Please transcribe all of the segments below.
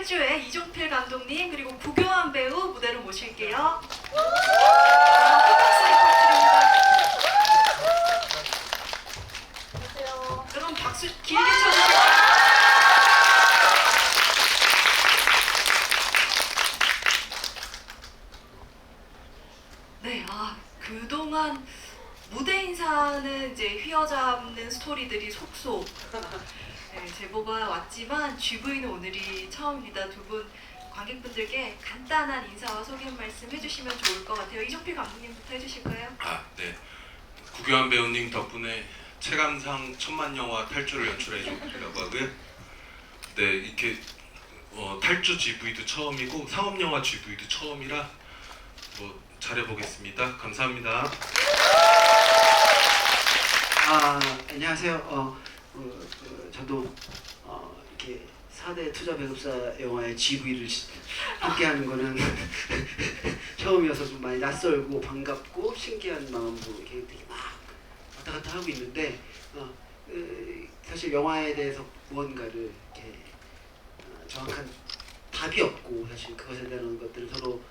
탈주의 이종필 감독님 그리고 구교환 배우 무대로 모실게요. 큰 박수를 부탁드립니다. 여러분 박수 길게 쳐주세요. 네, 그동안 무대 인사는 이제 휘어잡는 스토리들이 속속 제보가 왔지만 GV는 오늘이 처음입니다. 두 분 관객분들께 간단한 인사와 소개 한 말씀 해주시면 좋을 것 같아요. 이종필 감독님부터 해주실까요? 네. 구교환 배우님 덕분에 체감상 1000만 영화 탈주를 연출해주려고 하고요. 네, 이렇게 탈주 GV도 처음이고 상업영화 GV도 처음이라 잘해보겠습니다. 감사합니다. 안녕하세요. 저도 이렇게 4대 투자 배급사 영화의 GV를 함께하는 거는 처음이어서 좀 많이 낯설고 반갑고 신기한 마음으로 이렇게 되게 막 왔다 갔다 하고 있는데 사실 영화에 대해서 무언가를 이렇게 정확한 답이 없고 사실 그것에 대한 것들을 서로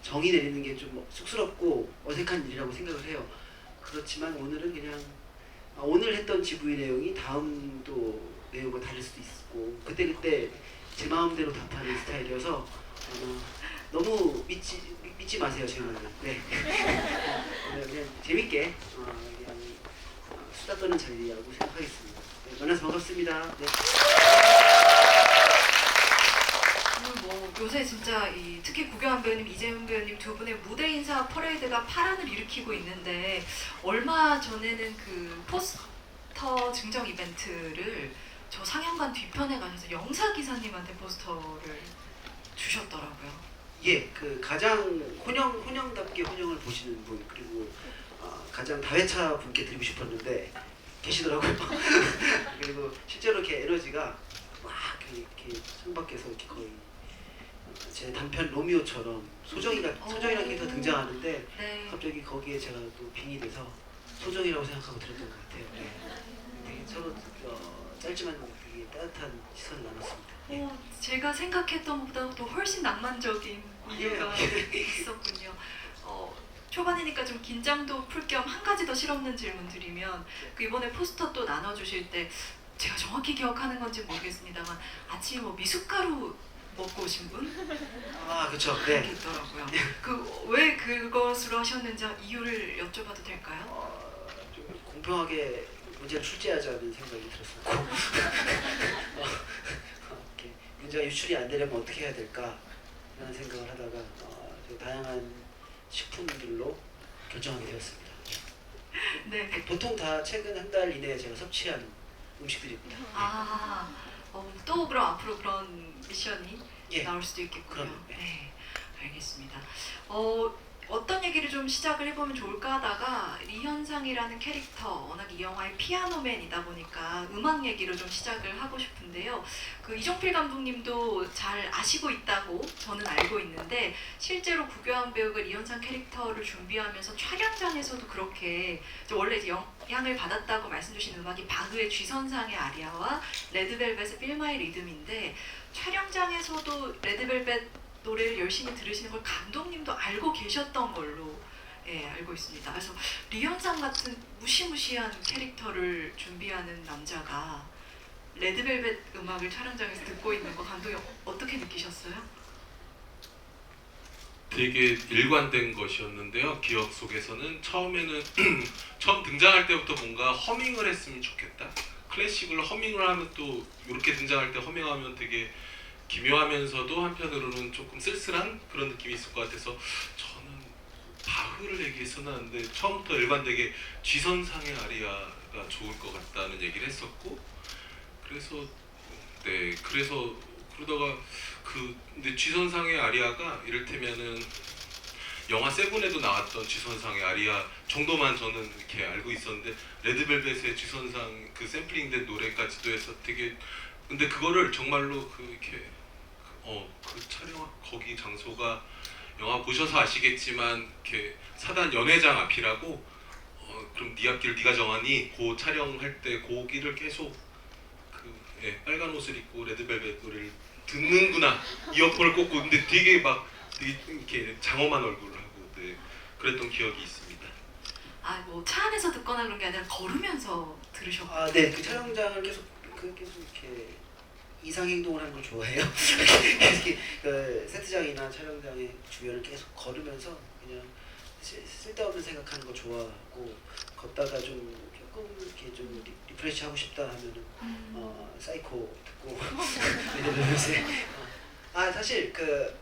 정의 내리는 게 좀 쑥스럽고 어색한 일이라고 생각을 해요. 그렇지만 오늘은 그냥 오늘 했던 GV 내용이 다음 또 내용과 다를 수도 있고 그때 제 마음대로 답하는 스타일이어서 너무 믿지 마세요 제 말은. 네. 그냥 재밌게 그냥 수다 떠는 자리라고 생각하겠습니다. 네, 만나서 반갑습니다. 네. 요새 진짜 특히 구교환 배우님, 이재훈 배우님 두 분의 무대 인사 퍼레이드가 파란을 일으키고 있는데 얼마 전에는 그 포스터 증정 이벤트를 저 상영관 뒤편에 가셔서 영사 기사님한테 포스터를 주셨더라고요. 예, 그 가장 혼영답게 혼영을 보시는 분 그리고 가장 다회차 분께 드리고 싶었는데 계시더라고요. 그리고 실제로 이렇게 에너지가 막 이렇게 창밖에서 이렇게 거의 제 단편 로미오처럼 소정이라는 캐릭터 등장하는데 네. 갑자기 거기에 제가 또 빙이 돼서 소정이라고 생각하고 들었던 것 같아요. 네. 되게 서로 짧지만 되게 따뜻한 시선을 나눴습니다. 예. 제가 생각했던 것보다 또 훨씬 낭만적인 이유가 있었군요. 초반이니까 좀 긴장도 풀 겸 한 가지 더 실없는 질문 드리면 이번에 포스터 또 나눠주실 때 제가 정확히 기억하는 건지 모르겠습니다만 아침에 미숫가루 먹고 오신 분? 그렇죠. 그게 네. 있더라고요. 왜 그것으로 하셨는지 이유를 여쭤봐도 될까요? 좀 공평하게 문제를 출제하자는 생각이 들었었고 이렇게 문제가 유출이 안 되려면 어떻게 해야 될까라는 생각을 하다가 다양한 식품들로 결정하게 되었습니다. 네. 보통 다 최근 한 달 이내에 제가 섭취한 음식들입니다. 또 그럼 앞으로 그런 미션이 예. 나올 수도 있겠군요. 그럼요. 네. 네, 알겠습니다. 어떤 얘기를 좀 시작을 해보면 좋을까 하다가 리현상이라는 캐릭터, 워낙 이 영화의 피아노맨이다 보니까 음악 얘기로 좀 시작을 하고 싶은데요. 이종필 감독님도 잘 아시고 있다고 저는 알고 있는데 실제로 구교환 배우가 리현상 캐릭터를 준비하면서 촬영장에서도 그렇게 원래 영향을 받았다고 말씀 주신 음악이 바흐의 쥐선상의 아리아와 레드벨벳의 Feel My Rhythm인데 촬영장에서도 레드벨벳 노래를 열심히 들으시는 걸 감독님도 알고 계셨던 걸로 알고 있습니다. 그래서 리현상 같은 무시무시한 캐릭터를 준비하는 남자가 레드벨벳 음악을 촬영장에서 듣고 있는 거 감독이 어떻게 느끼셨어요? 되게 일관된 것이었는데요. 기억 속에서는 처음에는 처음 등장할 때부터 뭔가 허밍을 했으면 좋겠다. 클래식을 허밍을 하면 또 이렇게 등장할 때 허밍하면 되게 기묘하면서도 한편으로는 조금 쓸쓸한 그런 느낌이 있을 것 같아서 저는 바흐를 얘기해서는 하는데 처음부터 일관되게 쥐선상의 아리아가 좋을 것 같다는 얘기를 했었고 그래서 그러다가 근데 쥐선상의 아리아가 이를테면은 영화 세븐에도 나왔던 쥐선상의 아리아 정도만 저는 이렇게 알고 있었는데 레드벨벳의 쥐선상 그 샘플링된 노래까지도 해서 되게 근데 그거를 정말로 그 촬영 거기 장소가 영화 보셔서 아시겠지만 이렇게 사단 연회장 앞이라고 그럼 네 앞길 네가 정하니 그 촬영할 때 거기를 계속 빨간 옷을 입고 레드벨벳 노래를 듣는구나 이어폰을 꽂고 근데 되게 막 되게 이렇게 장엄한 얼굴을 하고 네, 그랬던 기억이 있습니다. 아, 뭐 차 안에서 듣거나 그런 게 아니라 걸으면서 들으셨고. 아, 네, 그 촬영장을 계속 이렇게 이상 행동을 하는 걸 좋아해요. 계속 이렇게 그 세트장이나 촬영장의 주변을 계속 걸으면서 그냥 쓸데없는 생각하는 거 좋아하고 걷다가 좀 조금 이렇게 좀 리프레시 하고 싶다 하면은 사이코 듣고 아 사실 그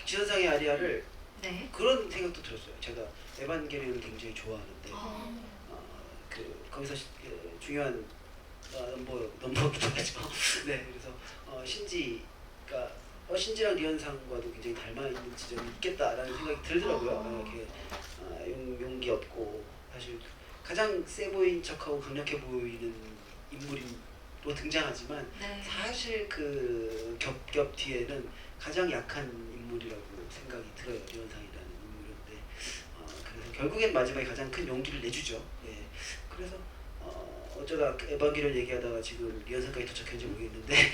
지선상의 아리아를 네. 그런 생각도 들었어요. 제가 에반게리온을 굉장히 좋아하는데 그 거기서 중요한 넘버기도 하죠. 네, 그래서 신지가 신지랑 리현상과도 굉장히 닮아 있는 지점이 있겠다라는 생각이 들더라고요. 이렇게 용기 없고 사실 가장 세 보인 척하고 강력해 보이는 인물로 등장하지만 네. 사실 그 겹겹 뒤에는 가장 약한 인물이라고 생각이 들어요. 리현상이라는 인물인데 그래서 결국엔 마지막에 가장 큰 용기를 내주죠. 예. 그래서 어쩌다 에반게리온 얘기하다가 지금 리현상까지 도착했는지 모르겠는데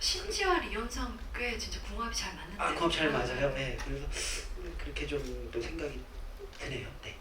신지와 리현상 꽤 진짜 궁합이 잘 맞는데. 궁합 잘 맞아요. 네, 그래서 그렇게 좀 또 생각이 드네요. 네.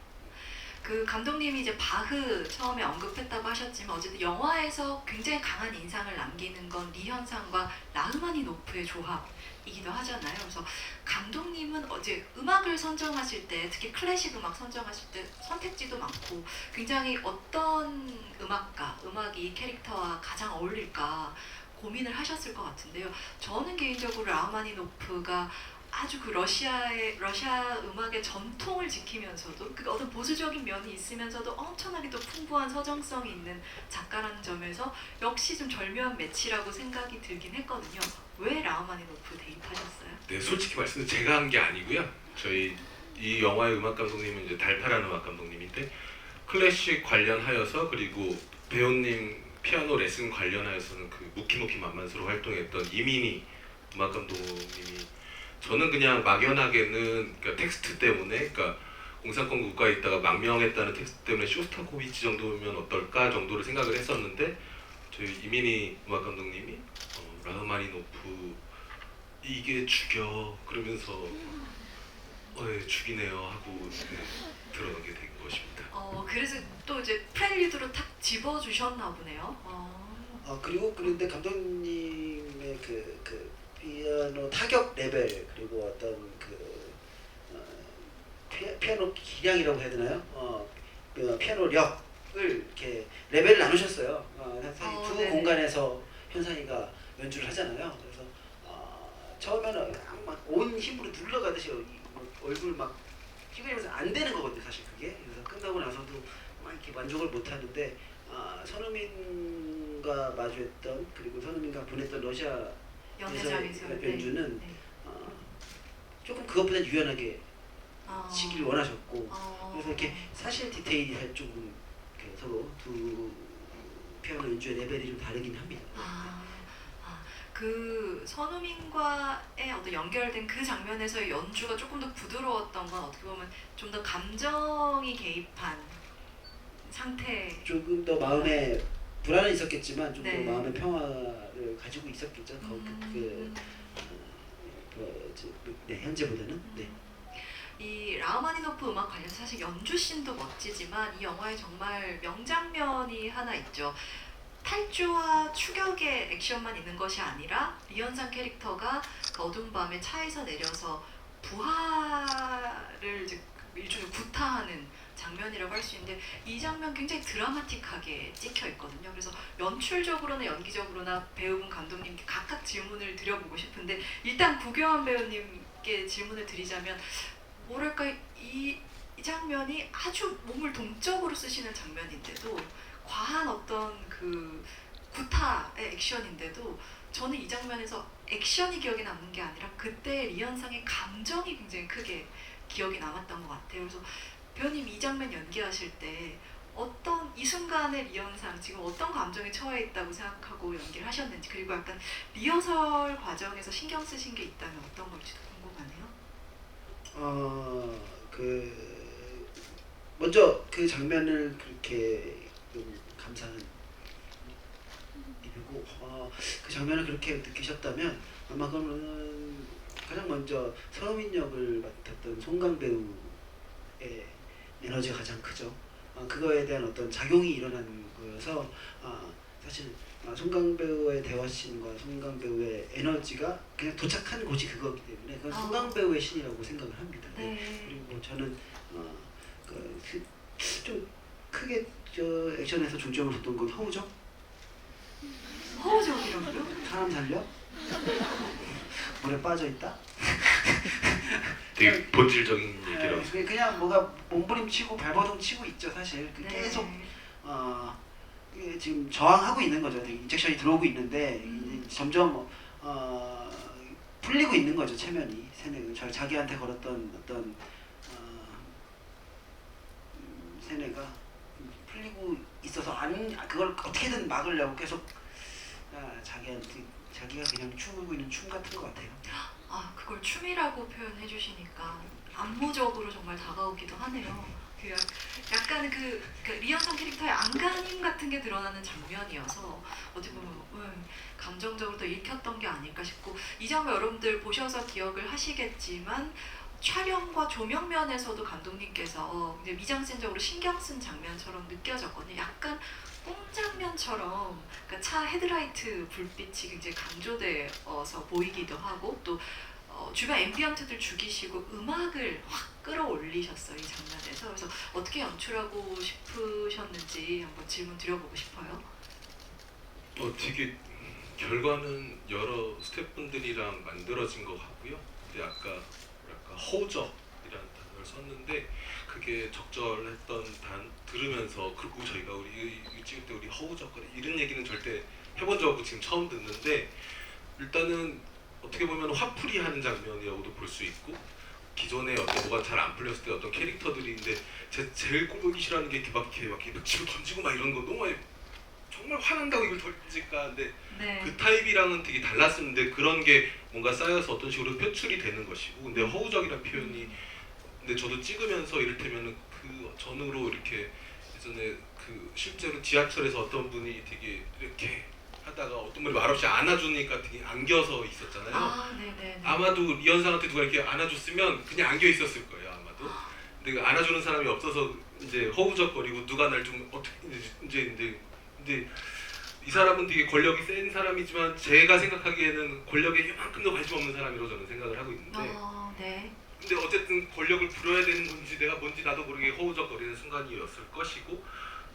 그 감독님이 이제 바흐 처음에 언급했다고 하셨지만 어쨌든 영화에서 굉장히 강한 인상을 남기는 건 리현상과 라흐마니노프의 조합이기도 하잖아요. 그래서 감독님은 어제 음악을 선정하실 때 특히 클래식 음악 선정하실 때 선택지도 많고 굉장히 어떤 음악이 이 캐릭터와 가장 어울릴까 고민을 하셨을 것 같은데요. 저는 개인적으로 라흐마니노프가 아주 그 러시아 음악의 전통을 지키면서도 그 어떤 보수적인 면이 있으면서도 엄청나게 또 풍부한 서정성이 있는 작가라는 점에서 역시 좀 절묘한 매치라고 생각이 들긴 했거든요. 왜 라흐마니노프 대입하셨어요? 네, 솔직히 말씀드리면 제가 한 게 아니고요. 저희 이 영화의 음악 감독님은 이제 달파라는 음악 감독님인데 클래식 관련하여서 그리고 배우님 피아노 레슨 관련하여서는 그 무키무키 만만수로 활동했던 이민희 음악 감독님이 저는 그냥 막연하게는 그러니까 텍스트 때문에 그러니까 공산권 국가에 있다가 망명했다는 텍스트 때문에 쇼스타코비치 정도면 어떨까 정도를 생각을 했었는데 저희 이민희 음악 감독님이 라흐마니노프 이게 죽여 그러면서 네, 죽이네요 하고 네, 들어가게 된 것입니다. 그래서 또 이제 프렐류드로 탁 집어주셨나 보네요. 그리고 그런데 감독님의 그 피아노 타격 레벨 그리고 어떤 그 피아노 기량이라고 해야 되나요? 피아노력을 이렇게 레벨을 나누셨어요. 사실 두 네네. 공간에서 현상이가 연주를 하잖아요. 그래서 처음에는 막 온 힘으로 눌러가듯이 얼굴 막 찌그리면서 안 되는 거거든요, 사실 그게. 그래서 끝나고 나서도 막 이렇게 만족을 못 하는데 손흥민과 마주했던 그리고 손흥민과 보냈던 러시아 연회장에서 연주는 네. 조금 그것보다 유연하게 어, 치기를 원하셨고 어, 그래서 이렇게 사실 디테일이 조금 이렇게 서로 두 피아노 연주의 레벨이 좀 다르긴 합니다. 그 선우민과의 어떤 연결된 그 장면에서의 연주가 조금 더 부드러웠던 건 어떻게 보면 좀 더 감정이 개입한 상태. 조금 더 마음에 불안은 있었겠지만 좀 더 네. 마음의 평화를 가지고 있었겠죠. 네, 현재보다는. 네. 이 라흐마니노프 음악 관련해서 사실 연주씬도 멋지지만 이 영화에 정말 명장면이 하나 있죠. 탈주와 추격의 액션만 있는 것이 아니라 리현상 캐릭터가 그 어두운 밤에 차에서 내려서 부하를 이제 일종의 구타하는 장면이라고 할 수 있는데 이 장면 굉장히 드라마틱하게 찍혀 있거든요. 그래서 연출적으로나 연기적으로나 배우분 감독님께 각각 질문을 드려보고 싶은데 일단 구교환 배우님께 질문을 드리자면 뭐랄까 이 장면이 아주 몸을 동적으로 쓰시는 장면인데도 과한 어떤 그 구타의 액션인데도 저는 이 장면에서 액션이 기억에 남는 게 아니라 그때 리현상의 감정이 굉장히 크게 기억에 남았던 것 같아요. 그래서 배우님 이 장면 연기하실 때 어떤 이 순간의 리현상 지금 어떤 감정에 처해 있다고 생각하고 연기를 하셨는지 그리고 약간 리허설 과정에서 신경 쓰신 게 있다면 어떤 걸지도 궁금하네요. 먼저 그 장면을 그렇게 좀 감상한 리뷰가 하고 그 장면을 그렇게 느끼셨다면 아마 그거는 가장 먼저 서민 역을 맡았던 송강 배우의 에너지가 가장 크죠. 그거에 대한 어떤 작용이 일어나는 거여서 사실 송강 배우의 대화씬과 송강 배우의 에너지가 그냥 도착한 곳이 그거기 때문에 그건 송강 배우의 신이라고 생각을 합니다. 네. 그리고 저는 좀 크게 저 액션에서 중점을 뒀던 건 허우적? 허우적이라고요? 사람 살려? 물에 빠져 있다? 되게 본질적인 얘기라고. 그냥 뭐가 몸부림치고 발버둥 치고 있죠 사실. 네. 계속 이게 지금 저항하고 있는 거죠. 인젝션이 들어오고 있는데 이제 점점 풀리고 있는 거죠 체면이. 자기한테 걸었던 어떤 세뇌가 풀리고 있어서 그걸 어떻게든 막으려고 계속 자기가 그냥 춤을 있는 춤 같은 것 같아요. 그걸 춤이라고 표현해 주시니까 안무적으로 정말 다가오기도 하네요. 약간 그 리현상 캐릭터의 안간힘 같은 게 드러나는 장면이어서 어떻게 보면 감정적으로 더 읽혔던 게 아닐까 싶고, 이 장면 여러분들 보셔서 기억을 하시겠지만 촬영과 조명 면에서도 감독님께서 미장센적으로 신경 쓴 장면처럼 느껴졌거든요. 약간 꽁장면처럼 그러니까 차 헤드라이트 불빛이 굉장히 강조되어서 보이기도 하고, 또 주변 앰비언트들 죽이시고 음악을 확 끌어올리셨어요 이 장면에서. 그래서 어떻게 연출하고 싶으셨는지 한번 질문 드려보고 싶어요. 되게 결과는 여러 스태프분들이랑 만들어진 것 같고요. 근데 아까 허우적이라는 단어를 썼는데 그게 적절했던 들으면서, 그리고 저희가 우리 찍을 때 우리 허우적거리 이런 얘기는 절대 해본 적 없고 지금 처음 듣는데, 일단은 어떻게 보면 화풀이 하는 장면이라고도 볼 수 있고, 기존에 어떤 뭐가 잘 안 풀렸을 때 어떤 캐릭터들인데 제일 꼴보기 싫어하는 게 막 집을 던지고 막 이런 거 너무 많이, 정말 화난다고 이걸 던질까. 근데 네. 그 타입이랑은 되게 달랐었는데 그런 게 뭔가 쌓여서 어떤 식으로 표출이 되는 것이고, 근데 허우적이라는 표현이, 근데 저도 찍으면서 이를테면은 그 전후로 이렇게 예전에 그 실제로 지하철에서 어떤 분이 되게 이렇게 하다가 어떤 분이 말없이 안아주니까 되게 안겨서 있었잖아요. 네네. 아마도 리현상한테 누가 이렇게 안아줬으면 그냥 안겨 있었을 거예요 아마도. 근데 안아주는 사람이 없어서 이제 허우적거리고 누가 날 좀 어떻게 근데 이 사람은 되게 권력이 센 사람이지만 제가 생각하기에는 권력에 이만큼도 관심 없는 사람이라고 저는 생각을 하고 있는데, 네. 근데 어쨌든 권력을 부려야 되는 건지 내가 뭔지 나도 모르게 허우적거리는 순간이었을 것이고,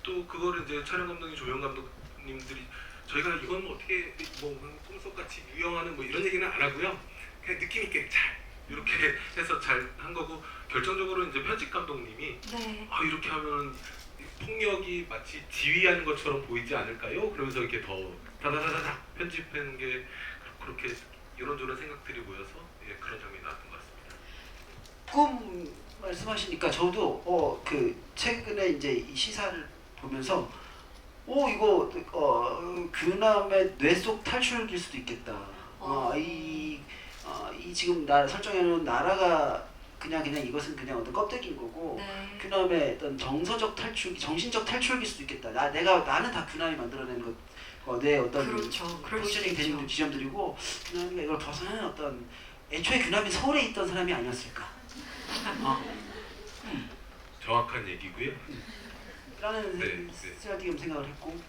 또 그거를 이제 촬영 감독님, 조명 감독님들이 저희가 이건 어떻게 꿈속같이 유영하는 뭐 이런 얘기는 안 하고요. 그냥 느낌 있게 잘 이렇게 해서 잘 한 거고, 결정적으로 이제 편집 감독님이 네. 이렇게 하면 폭력이 마치 지휘하는 것처럼 보이지 않을까요? 그러면서 이렇게 더 다다다다다 편집하는 게 그렇게 이런저런 생각들이 모여서 그런 장면이 나왔던 것 같습니다. 꿈 말씀하시니까 저도 최근에 이제 이 시사를 보면서 이거 그남의 뇌 속 탈출기일 수도 있겠다. 이 지금 설정해놓은 나라가 그냥 이것은 그냥 어떤 껍데기인 거고, 네. 그남의 어떤 정서적 탈출기, 정신적 탈출기일 수도 있겠다. 나는 다 그남이 만들어낸 것, 내 어떤 포지셔닝 되는 지점들이고, 그남이 이걸 벗어나는 어떤, 애초에 그남이 서울에 있던 사람이 아니었을까. 정확한 얘기고요. 라는 생각을 했고,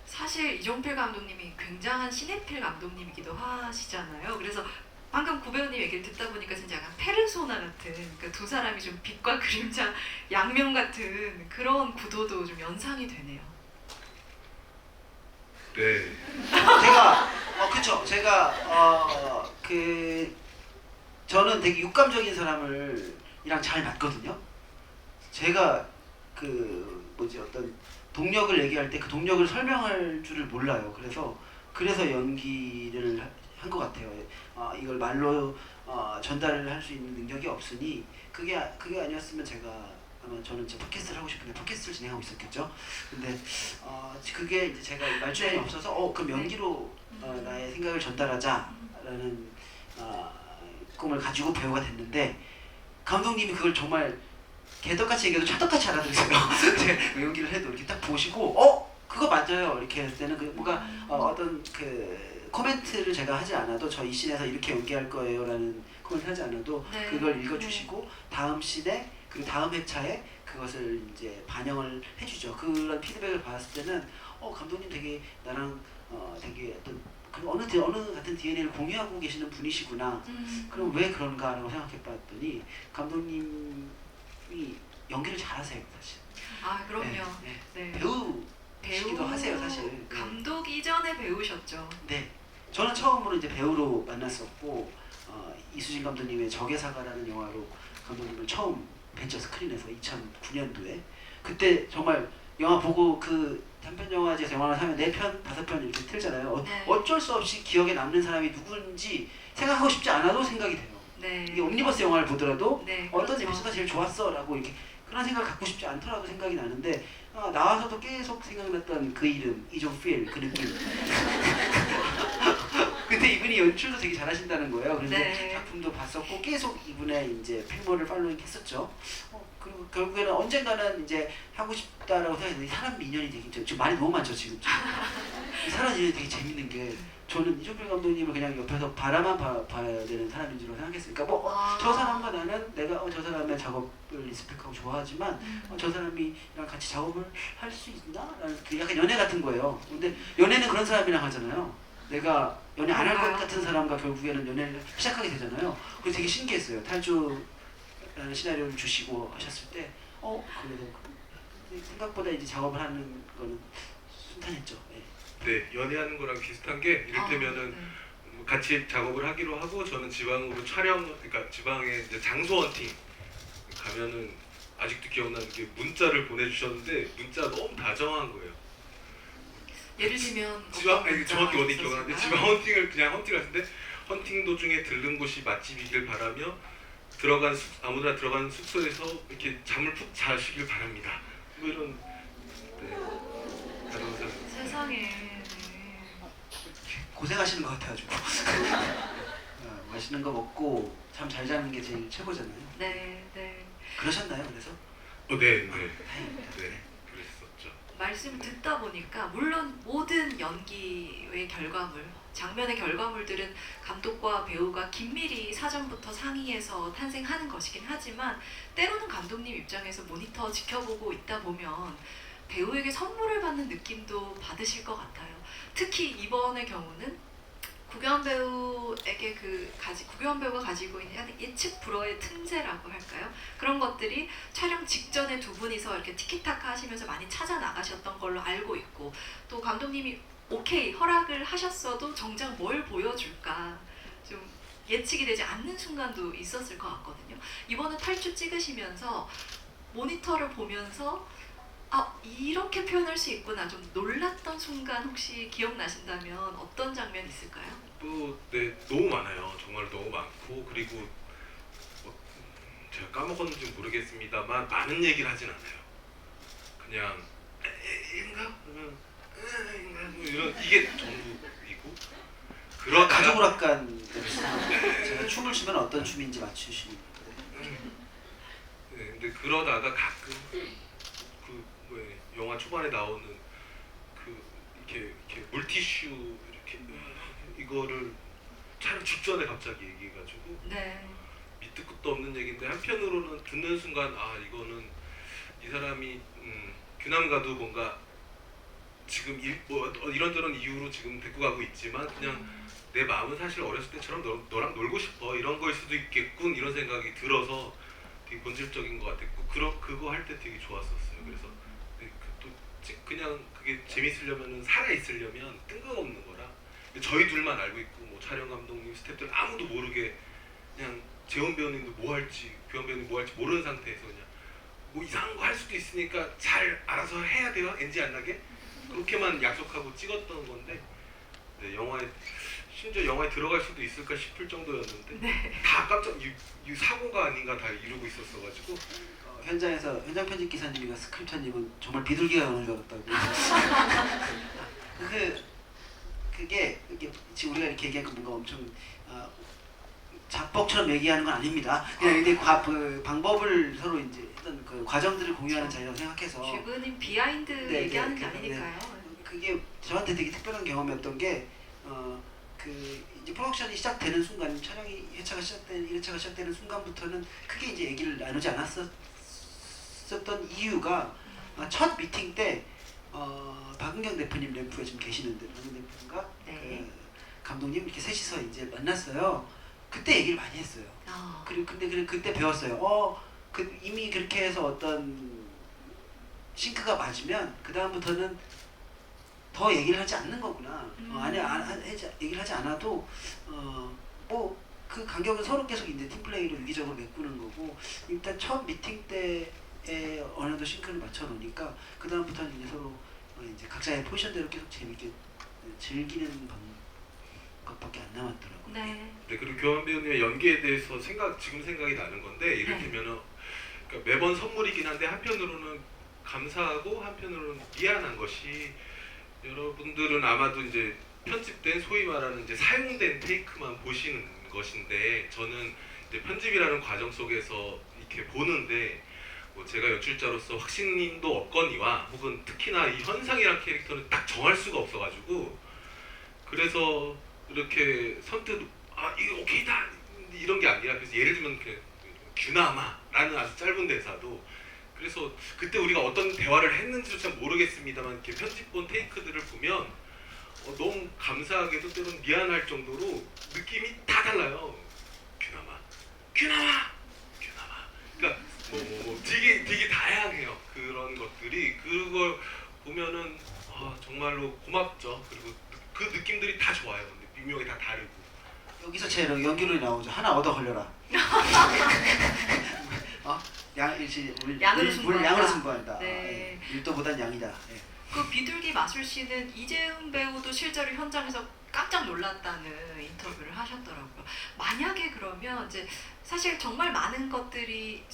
사실 이종필 감독님이 굉장한 시네필 감독님이기도 하시잖아요. 그래서 방금 구 배우님 얘기를 듣다 보니까 진짜 약간 페르소나 같은, 그러니까 두 사람이 좀 빛과 그림자 양면 같은 그런 구도도 좀 연상이 되네요. 네. 저는 되게 육감적인 사람이랑 잘 맞거든요. 제가 어떤 동력을 얘기할 때 그 동력을 설명할 줄을 몰라요. 그래서 연기를 한 것 같아요. 이걸 말로 전달을 할 수 있는 능력이 없으니, 그게 아니었으면 아마 저는 팟캐스트를 하고 싶은데 팟캐스트를 진행하고 있었겠죠. 근데 그게 이제 제가 말주량이 없어서 그럼 연기로 나의 생각을 전달하자라는 꿈을 가지고 배우가 됐는데, 감독님이 그걸 정말 개떡같이 얘기해도 찰떡같이 알아들으세요. 제가 연기를 해도 이렇게 딱 보시고 그거 맞아요. 이렇게 했을 때는 그 뭔가 어떤 그 코멘트를 제가 하지 않아도 저 이 씬에서 이렇게 연기할 거예요라는 코멘트 하지 않아도 네. 그걸 읽어주시고 다음 씬에 그리고 다음 회차에 그것을 이제 반영을 해주죠. 그런 피드백을 받았을 때는 감독님 되게 나랑 되게 어떤 어느 같은 DNA를 공유하고 계시는 분이시구나. 그럼 왜 그런가라고 생각해봤더니 감독님이 연기를 잘하세요, 사실. 아 그럼요. 네, 네. 배우시기도 하세요, 사실. 네. 감독 이전에 배우셨죠. 네, 저는 처음으로 이제 배우로 만났었고 이수진 감독님의 적의 사과라는 영화로 감독님을 처음 뵀죠, 스크린에서 2009년도에. 그때 정말 영화 보고 그 단편 영화제에서 영화를 하면 4편, 5편 이렇게 틀잖아요. 네. 어쩔 수 없이 기억에 남는 사람이 누군지 생각하고 싶지 않아도 생각이 돼요. 네. 이게 옴니버스 영화를 보더라도 네, 어떤 그렇죠. 에피소드가 제일 좋았어라고 이렇게 그런 생각을 갖고 싶지 않더라도 생각이 나는데 나와서도 계속 생각났던 그 이름, 이종 필, 그 느낌. 근데 이분이 연출도 되게 잘하신다는 거예요. 그래서 네. 작품도 봤었고 계속 이분의 이제 필모를 팔로잉했었죠. 그리고 결국에는 언젠가는 이제 하고 싶다라고 생각했는데 사람 인연이 되게 지금 말이 너무 많죠 지금. 이 사람 인연이 되게 재밌는 게 저는 이종필 감독님을 그냥 옆에서 바라만 봐야 되는 사람인 줄 생각했으니까 저 사람과 나는 내가 저 사람의 작업을 리스펙하고 좋아하지만 저 사람이랑 같이 작업을 할 수 있나? 라는 그 약간 연애 같은 거예요. 근데 연애는 그런 사람이랑 하잖아요. 내가 연애 안 할 것 같은 사람과 결국에는 연애를 시작하게 되잖아요. 그래서 되게 신기했어요. 탈주라는 시나리오를 주시고 하셨을 때 그래도 생각보다 이제 작업을 하는 거는 순탄했죠. 네. 네, 연애하는 거랑 비슷한 게 이를테면은 같이 작업을 하기로 하고 저는 지방으로 그러니까 지방에 이제 장소 헌팅 가면은 아직도 기억나는 게 문자를 보내주셨는데 문자가 너무 다정한 거예요. 예를 들면 정확히 어디 기억나는데 지방 헌팅을 그냥 헌팅을 하는데 헌팅 도중에 들른 곳이 맛집이길 바라며 아무나 들어간 숙소에서 이렇게 잠을 푹 자시길 바랍니다. 뭐 이런 세상에. 네. 고생하시는 것 같아가지고 맛있는 거 먹고 잠 잘 자는 게 제일 최고잖아요. 네, 네. 그러셨나요? 그래서? 네, 다행입니다. 그랬었죠. 말씀을 듣다 보니까 물론 모든 연기의 결과물, 장면의 결과물들은 감독과 배우가 긴밀히 사전부터 상의해서 탄생하는 것이긴 하지만 때로는 감독님 입장에서 모니터 지켜보고 있다 보면 배우에게 선물을 받는 느낌도 받으실 것 같아요. 특히 이번의 경우는 구교환 배우에게 구교환 배우가 가지고 있는 예측 불허의 틈새라고 할까요? 그런 것들이 촬영 직전에 두 분이서 이렇게 티키타카 하시면서 많이 찾아 나가셨던 걸로 알고 있고 또 감독님이 오케이 허락을 하셨어도 정작 뭘 보여줄까 좀 예측이 되지 않는 순간도 있었을 것 같거든요. 이번에 탈주 찍으시면서 모니터를 보면서 이렇게 표현할 수 있구나 좀 놀랐던 순간 혹시 기억나신다면 어떤 장면 있을까요? 네, 너무 많아요. 정말 너무 많고 그리고 제가 까먹었는지 모르겠습니다만 많은 얘기를 하진 않아요. 그냥 인가? 이런 이게 전부이고 그러다가 가족오락관 제가 춤을 추면 어떤 춤인지 맞추시는 거예요. 네, 근데 그러다가 가끔 영화 초반에 나오는 이렇게 물티슈 이렇게 이거를 촬영 직전에 갑자기 얘기해가지고 네. 밑도 끝도 없는 얘기인데 한편으로는 듣는 순간 이거는 이 사람이 규남과도 뭔가 지금 이런저런 이유로 지금 데리고 가고 있지만 그냥 내 마음은 사실 어렸을 때처럼 너랑 놀고 싶어 이런 거일 수도 있겠군 이런 생각이 들어서 되게 본질적인 것 같았고 그거 할 때 되게 좋았었어요. 그래서 그냥 그게 재밌으려면 살아있으려면 뜬금없는 거라 저희 둘만 알고 있고 뭐 촬영 감독님 스태프들 아무도 모르게 그냥 재원 배우님도 뭐 할지 규현 배우님 뭐 할지 모르는 상태에서 그냥 뭐 이상한 거 할 수도 있으니까 잘 알아서 해야 돼요 NG 안 나게 그렇게만 약속하고 찍었던 건데 네, 심지어 영화에 들어갈 수도 있을까 싶을 정도였는데 다 깜짝 이 사고가 아닌가 다 이루고 있었어가지고 현장에서 현장 편집 기사님이나 스크립터님은 정말 비둘기가 나오는 줄 알았다고. 그게 지금 우리가 이렇게 얘기하니까 뭔가 엄청 자뻑처럼 얘기하는 건 아닙니다. 그냥 이게 방법을 서로 이제 어떤 그 과정들을 공유하는 자리라고 생각해서. 최근인 비하인드 네, 얘기하는 네, 게 아니니까요. 그게 저한테 되게 특별한 경험이었던 게 그 이제 프로덕션이 시작되는 순간 촬영이 1회차가 시작되는 순간부터는 크게 이제 얘기를 나누지 않았었던 이유가 첫 미팅 때 박은경 대표님 램프에 지금 계시는데 박은경 대표님과 네. 그 감독님 이렇게 셋이서 이제 만났어요. 그때 얘기를 많이 했어요. 그리고 그때 배웠어요. 이미 그렇게 해서 어떤 싱크가 맞으면 그 다음부터는 더 얘기를 하지 않는 거구나. 얘기를 하지 않아도 뭐 그 간격은 서로 계속 이제 팀플레이로 유기적으로 메꾸는 거고 일단 첫 미팅 때에 어느 정도 싱크를 맞춰 놓으니까 그 다음부터는 이제 서로 이제 각자의 포지션대로 계속 재밌게 즐기는 것밖에 안 남았더라고요. 네. 네, 그리고 교환 배우님의 연기에 대해서 지금 생각이 나는 건데 이를테면은 그러니까 매번 선물이긴 한데 한편으로는 감사하고 한편으로는 미안한 것이 여러분들은 아마도 이제 편집된 소위 말하는 이제 사용된 테이크만 보시는 것인데 저는 이제 편집이라는 과정 속에서 이렇게 보는데 뭐 제가 연출자로서 확신도 없거니와 혹은 특히나 이 현상이라는 캐릭터는 딱 정할 수가 없어가지고 그래서 이렇게 선뜻 이거 오케이다 이런 게 아니라 그래서 예를 들면 그 규나마라는 아주 짧은 대사도 그래서 그때 우리가 어떤 대화를 했는지조차 모르겠습니다만 이렇게 편집본 테이크들을 보면 너무 감사하게도 때로는 미안할 정도로 느낌이 다 달라요. 규나마. 그러니까 뭐 되게 다양해요. 그런 것들이 그걸 보면은 정말로 고맙죠. 그리고 그 느낌들이 다 좋아요. 근데 미묘하게 다 다르고. 여기서 제 연기론이 나오죠. 하나 얻어 걸려라. 양으로 승부한다. 양으로 승부한다. 네. 밀도보단 양이다. 예. 그 비둘기 마술씨는 이재훈 배우도 실제로 현장에서 깜짝 놀랐다는 인터뷰를 하셨더라고요. 만약에 그러면 이제 사실 정말 많은 것들이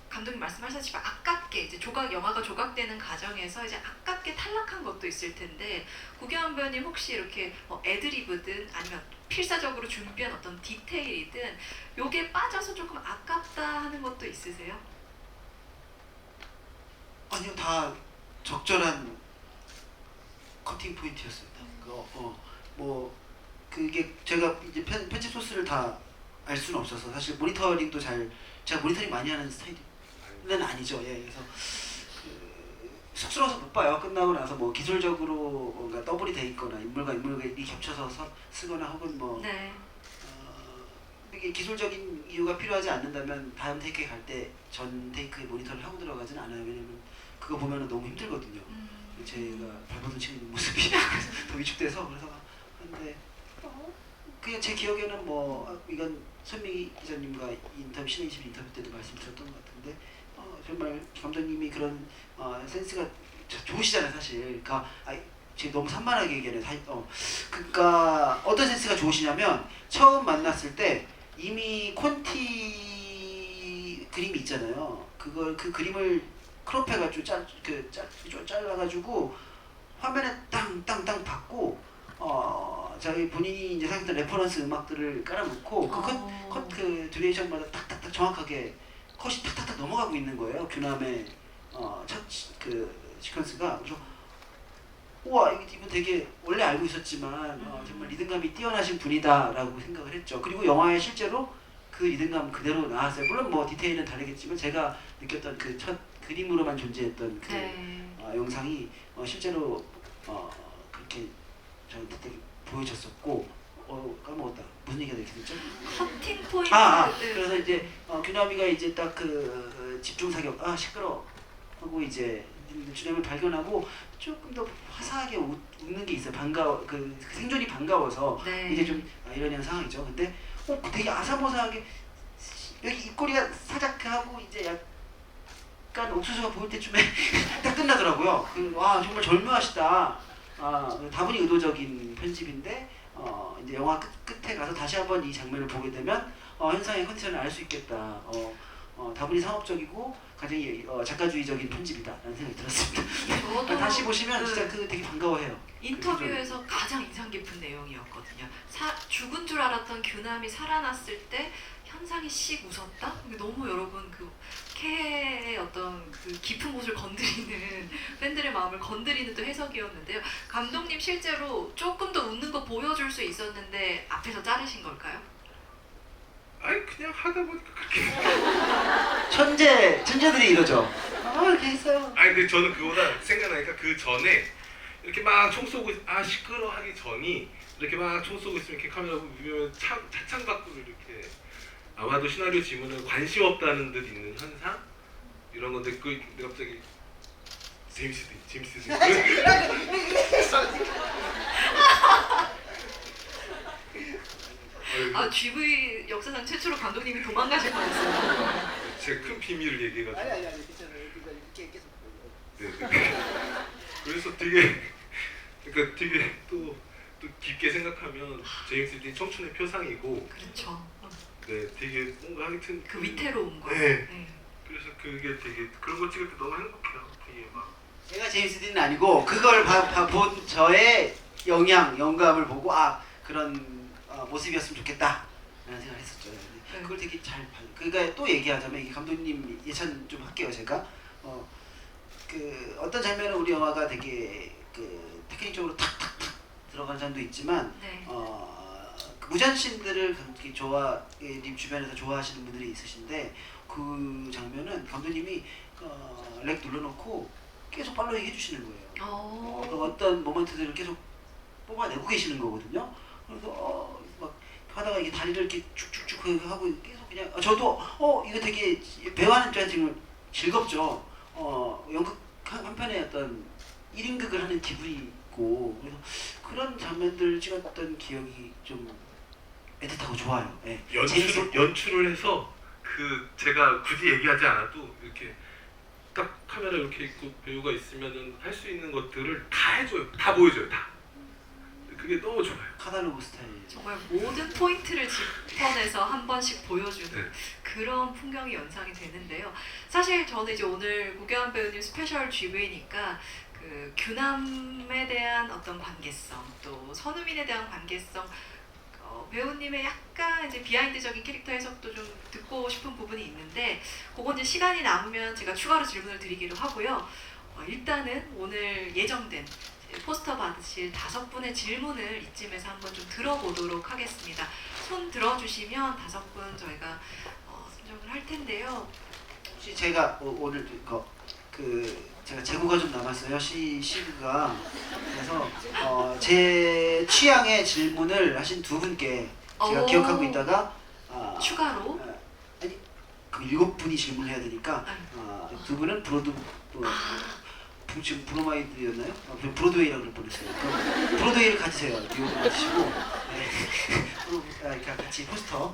감독님 말씀하셨지만 아깝게 이제 영화가 조각되는 과정에서 이제 아깝게 탈락한 것도 있을 텐데 구경환 배우님 혹시 이렇게 애드리브든 아니면 필사적으로 준비한 어떤 디테일이든 요게 빠져서 조금 아깝다 하는 것도 있으세요? 아니요, 다 적절한 커팅 포인트였습니다. 그게 제가 이제 편집 소스를 다 알 수는 없어서 사실 모니터링도 제가 모니터링 많이 하는 스타일은 아니죠. 예, 그래서 쑥스러워서 못 봐요. 끝나고 나서 뭐 기술적으로 뭔가 더블이 돼 있거나 인물과 인물이 겹쳐서 쓰거나 혹은 뭐 네. 이게 기술적인 이유가 필요하지 않는다면 다음 테이크에 갈 때 전 테이크에 모니터를 하고 들어가진 않아요. 왜냐면 그거 보면은 너무 힘들거든요. 제가 발버둥 치고 있는 모습이 더 위축돼서 그래서 근데 그냥 제 기억에는 이건 손민희 기자님과 신의20 인터뷰 때도 말씀드렸던 것 같은데 정말 감독님이 그런 센스가 좋으시잖아요 사실. 그러니까 제가 너무 산만하게 얘기하네요. 그러니까 어떤 센스가 좋으시냐면 처음 만났을 때 이미 콘티 그림이 있잖아요. 그 그림을 크롭해가지고 잘라가지고 화면에 땅땅땅 받고 자기 본인이 이제 생각했던 레퍼런스 음악들을 깔아놓고 그 듀레이션마다 딱딱딱 정확하게 컷이 탁탁탁 넘어가고 있는 거예요. 규남의 첫 시퀀스가. 그래서 우와 이분 되게 원래 알고 있었지만 정말 리듬감이 뛰어나신 분이다라고 생각을 했죠. 그리고 영화에 실제로 그 리듬감 그대로 나왔어요. 물론 뭐 디테일은 다르겠지만 제가 느꼈던 그 첫 그림으로만 존재했던 그 영상이 실제로 그렇게 저한테 되게 보여졌었고 까먹었다. 무슨 얘기가 되게 됐죠? 커팅 포인트. 네. 그래서 이제 규남이가 이제 딱 그 집중 사격 시끄러 하고 이제 주남을 발견하고 조금 더 화사하게 웃는 게 있어요. 그 생존이 반가워서 네. 이제 좀 이런 상황이죠. 근데 되게 아사모사하게 여기 입꼬리가 사작하고 이제 약간 옥수수가 보일 때쯤에 딱 끝나더라고요. 와 정말 절묘하시다. 다분히 의도적인 편집인데 이제 영화 끝에 가서 다시 한번 이 장면을 보게 되면 현상의 컨디션을 알 수 있겠다. 다분히 상업적이고 굉장히 작가주의적인 편집이다라는 생각이 들었습니다. 저도 다시 보시면 진짜 되게 반가워해요. 인터뷰에서 가장 인상 깊은 내용이었거든요. 죽은 줄 알았던 규남이 살아났을 때 현상이 씩 웃었다? 너무 여러분 그 스케의 어떤 그 깊은 곳을 건드리는 팬들의 마음을 건드리는 또 해석이었는데요. 감독님 실제로 조금 더 웃는 거 보여줄 수 있었는데 앞에서 자르신 걸까요? 아니 그냥 하다 보니까 그렇게. 천재들이 이러죠. 이렇게 했어요. 아니 근데 저는 그거보다 생각나니까 그 전에 이렇게 막 총 쏘고 시끄러 하기 전이 이렇게 막 총 쏘고 있으면 이렇게 카메라 보면 차창 밖으로 이렇게 아마도 시나리오 지문에 관심 없다는 듯 있는 현상 이런 건데 그 내가 갑자기 제임스 아 GV 역사상 최초로 감독님이 도망가실 뻔했어요. 제 큰 비밀을 얘기해가지고. 아니 괜찮아요. 이렇게 계속. 네. 그래서 되게 그러니까 되게 또 깊게 생각하면 제임스 딘 청춘의 표상이고, 그렇죠. 네, 되게 뭔가 하여튼 그 위태로운 거. 네. 네. 그래서 그게 되게 그런 거 찍을 때 너무 행복해요. 되게 막. 제가 제임스 딘은 아니고 그걸 본 저의 영감을 보고 그런 모습이었으면 좋겠다 라는 생각을 했었죠. 근데 그걸 되게 그러니까 또 얘기하자면 이게 감독님 예찬 좀 할게요. 제가 그 어떤 장면은 우리 영화가 되게 그 테크닉적으로 탁탁탁 들어가는 장도 있지만 네. 그 무잔신들을 님 주변에서 좋아하시는 분들이 있으신데 그 장면은 감독님이 렉 눌러놓고 계속 팔로잉 해주시는 거예요. 그 어떤 모먼트들을 계속 뽑아내고 계시는 거거든요. 그래서 막 하다가 이게 다리를 이렇게 쭉쭉쭉 하고 계속 그냥 저도 이거 되게 배우하는 입장에서 즐겁죠. 연극 한 편의 어떤 1인극을 하는 기분이 있고 그래서 그런 장면들을 찍었던 기억이 좀 애틋하고 좋아요. 네. 연출을 해서 그 제가 굳이 얘기하지 않아도 이렇게 딱 카메라 이렇게 있고 배우가 있으면은 할 수 있는 것들을 다 해줘요. 다 보여줘요. 다. 그게 너무 좋아요. 카달로그 스타일. 정말 모든 포인트를 짚어내서 한 번씩 보여주는 네. 그런 풍경이 연상이 되는데요. 사실 저는 이제 오늘 구교환 배우님 스페셜 GV니까 그 규남에 대한 어떤 관계성, 또 선우민에 대한 관계성, 배우님의 약간 이제 비하인드적인 캐릭터 해석도 좀 듣고 싶은 부분이 있는데 그건 이제 시간이 남으면 제가 추가로 질문을 드리기로 하고요. 일단은 오늘 예정된 포스터 받으실 5분의 질문을 이쯤에서 한번 좀 들어보도록 하겠습니다. 손 들어주시면 5분 저희가 선정을 할 텐데요. 혹시 제가 오늘 제가 재고가 좀 남았어요. 시그가. 그래서 제 취향의 질문을 하신 2분께 제가 기억하고 있다가 추가로? 아니 그 7분이 질문을 해야 되니까 2분은 지금 브로마이드였나요? 브로드웨이라고 그럴 뻔했어요. 그럼 브로드웨이를 가지세요. 뉴욕을 가지시고 그러니까 같이 포스터와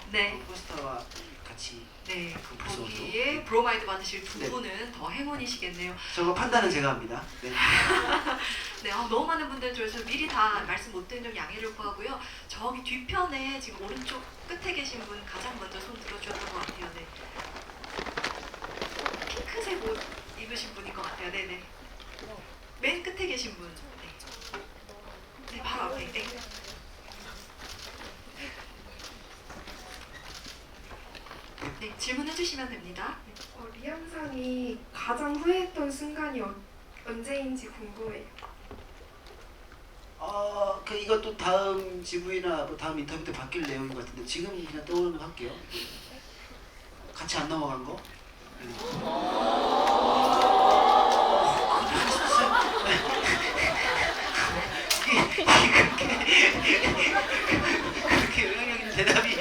같이 네, 부서워서. 거기에 브로마이드 받으실 2 네. 분은 더 행운이시겠네요. 저거 판단은 제가 합니다. 네. 네, 너무 많은 분들 중에서 미리 다 말씀 못 드린 점 양해를 구하고요. 저기 뒤편에 지금 오른쪽 끝에 계신 분 가장 먼저 손 들어주셨던 것 같아요. 네. 핑크색 옷 입으신 분인 것 같아요. 네네. 맨 끝에 계신 분. 네, 네 바로 앞에. 네. 네, 질문해 주시면 됩니다. 네. 리암상이 가장 후회했던 순간이 언제인지 궁금해요. 이것도 다음 GV나 다음 인터뷰 때 바뀔 내용인 것 같은데 지금 그냥 떠오르는 거 할게요. 같이 안 넘어간 거. 그렇게 영향력 있는 대답이.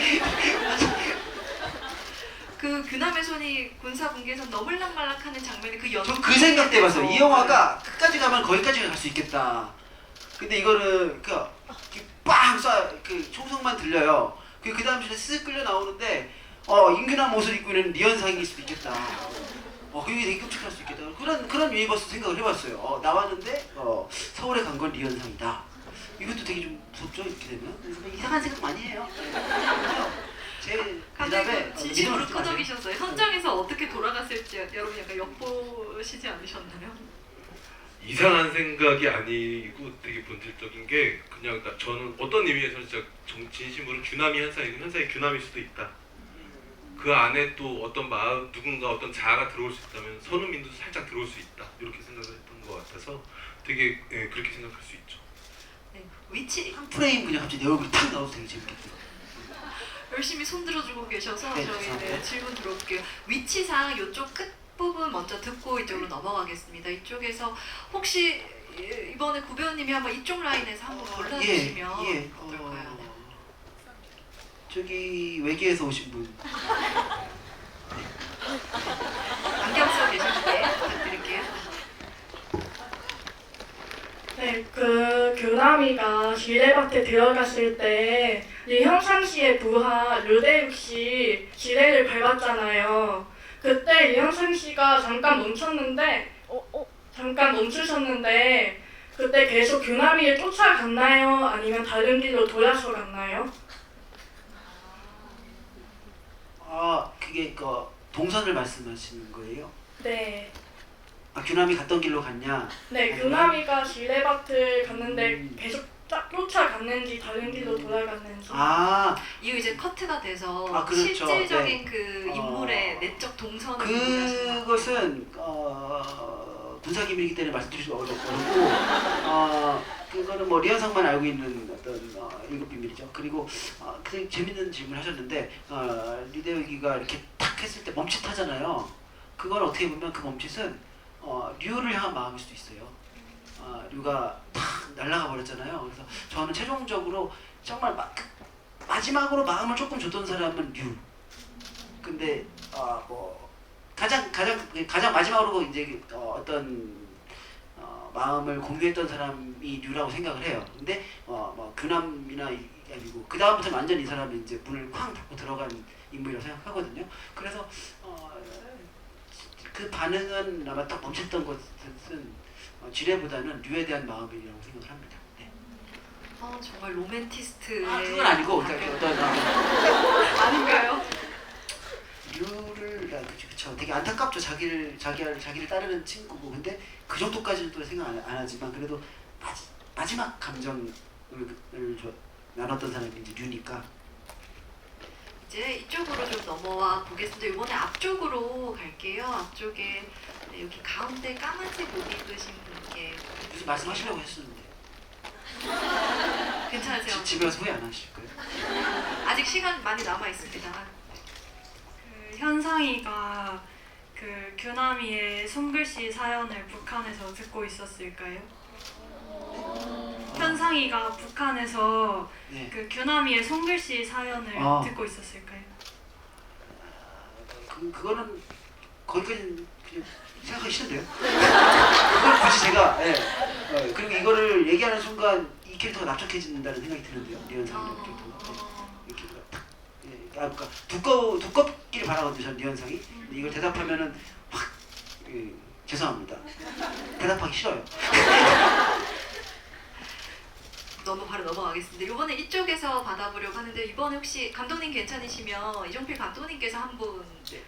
그 규남의 손이 군사 분계선 너물락말락하는 장면이 그 전 그 생각 때 봤어요. 이 영화가 끝까지 가면 거기까지 갈 수 있겠다. 근데 이거는 빵 쏴, 그 총성만 들려요. 그 다음 주에 쓱 끌려 나오는데 임균한 옷을 입고 있는 리현상일 수도 있겠다. 그게 되게 끔찍할 수 있겠다. 그런 유니버스 생각을 해봤어요. 나왔는데 서울에 간 건 리현상이다. 이것도 되게 좀 무섭죠 이렇게 되면. 그래서 이상한 생각 많이 해요. 제 대답에 감독님 진심으로 믿음을 갖지 마세요. 끄덕이셨어요. 현장에서 어떻게 돌아갔을지 여러분 약간 엿보시지 않으셨나요? 이상한 생각이 아니고 되게 본질적인 게 그냥 그러니까 저는 어떤 의미에서 진짜 진심으로 규남이 현상이 규남일 수도 있다. 그 안에 또 어떤 마음, 누군가 어떤 자아가 들어올 수 있다면 손흥민도 살짝 들어올 수 있다 이렇게 생각을 했던 것 같아서 되게 그렇게 생각할 수 있죠. 네, 위치 한 프레임 그냥 갑자기 내 얼굴이 탁 나와도 되게 재밌겠다. 열심히 손 들어주고 계셔서 네, 저희 죄송합니다. 질문 들어볼게요. 위치상 이쪽 끝 부분 먼저 듣고 이쪽으로 넘어가겠습니다. 이쪽에서 혹시 이번에 구배우님이 한번 이쪽 라인에서 한번 골라주시면 어떨까요? 네. 저기 외계에서 오신 분. 안경 쓰고 계신데 부탁드릴게요. 네, 그 교남이가 지뢰밭에 들어갔을 때 리현상 씨의 부하 류대욱 씨 지뢰를 밟았잖아요. 그때 리현상 씨가 잠깐 멈추셨는데 그때 계속 교남이를 쫓아갔나요? 아니면 다른 길로 돌아서 갔나요? 아 그게 그 동선을 말씀하시는 거예요? 네, 아 규남이 갔던 길로 갔냐? 네, 교남이가 지뢰밭을 갔는데 계속 쫓아갔는지 다른 길로 돌아갔는지. 아 이후 이제 커트가 돼서 아, 그렇죠. 실질적인 네. 그 인물의 내적 동선을 공유하시는 거예요. 그것은 군사 기밀이기 때문에 말씀드릴 수 어렵고 그거는 뭐 리현상만 알고 있는 어떤 일곱 비밀이죠. 그리고 되게 재밌는 질문 하셨는데 류대욱이가 이렇게 탁 했을 때 멈칫하잖아요. 그걸 어떻게 보면 그 멈칫은 류를 향한 마음일 수도 있어요. 류가 탁 날아가 버렸잖아요. 그래서 저는 최종적으로 정말 마지막으로 마음을 조금 줬던 사람은 류. 근데 뭐 가장 마지막으로 이제 어떤 마음을 공유했던 사람이 류라고 생각을 해요. 근데 뭐 규남이나 아니고 그 다음부터는 완전 이 사람이 이제 문을 쾅 닫고 들어간 인물이라고 생각하거든요. 그래서 그 반응은 아마 딱 멈췄던 것은 지뢰보다는 류에 대한 마음이라고 생각을 합니다. 네. 정말 로맨티스트의 그건 아니고 어떤 아닌가요? 류를 그쵸 되게 안타깝죠. 자기를 따르는 친구고 근데 그 정도까지는 또 생각 안 하지만 그래도 마지막 감정을 나눴던 사람이 이제 류니까. 이제 이쪽으로 좀 넘어와 보겠습니다. 이번에 앞쪽으로 갈게요. 앞쪽에 여기 가운데 까만색 옷 입으신 분께 무슨 말씀하시려고 했었는데 괜찮으세요? 집에 가서 후회 안 하실 거예요? 아직 시간 많이 남아 있습니다. 그 현상이가 그 규남이의 손글씨 사연을 북한에서 듣고 있었을까요? 현상이가 북한에서 네. 그 규남이의 손글씨 사연을 듣고 있었을까요? 그거는 거기까지 그냥 생각하기 싫은데요? 그걸 굳이 제가 그리고 이거를 얘기하는 순간 이 캐릭터가 납작해진다는 생각이 드는데요. 리현상이라는 캐릭터가 이렇게 탁 그러니까 두껍기를 바라거든요. 전 리현상이. 근데 이걸 대답하면은 확 죄송합니다. 대답하기 싫어요. 너무 바로 넘어가겠습니다. 이번에 이쪽에서 받아보려고 하는데 이번에 혹시 감독님 괜찮으시면 이종필 감독님께서 한분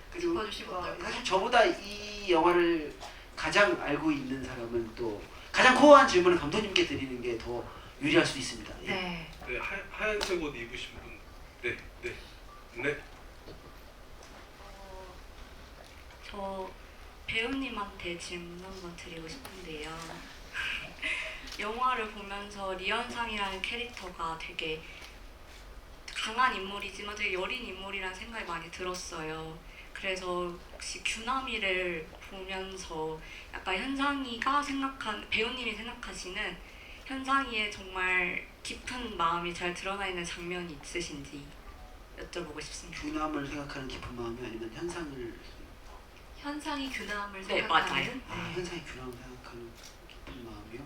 그리고 짚어주시면 어떨까요? 사실 저보다 이 영화를 가장 알고 있는 사람은 또 가장 코어한 질문을 감독님께 드리는 게 더 유리할 수도 있습니다. 예. 네. 네, 하얀색 옷 입으신 분. 네. 저 배우님한테 질문 한번 드리고 싶은데요. 영화를 보면서 리현상이라는 캐릭터가 되게 강한 인물이지만 되게 여린 인물이라는 생각이 많이 들었어요. 그래서 혹시 규남이를 보면서 약간 배우님이 생각하시는 현상이의 정말 깊은 마음이 잘 드러나 있는 장면이 있으신지 여쭤보고 싶습니다. 규남을 생각하는 깊은 마음이 아니면 현상이 규남을 네, 생각하는 맞아요. 현상이 규남을 생각하는 깊은 마음이요?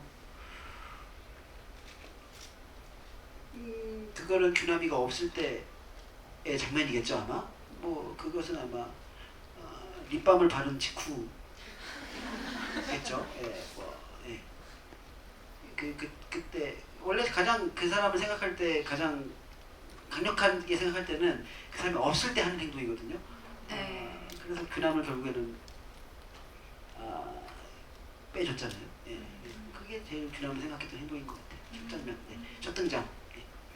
그거는 규남이가 없을 때의 장면이겠죠 아마? 뭐 그것은 아마 립밤을 바른 직후겠죠? 그때 원래 가장 그 사람을 생각할 때 가장 강력하게 생각할 때는 그 사람이 없을 때 하는 행동이거든요. 네. 그래서 규남을 결국에는 빼줬잖아요. 그게 제일 규남을 생각했던 행동인 것 같아요. 첫 장면, 첫 등장.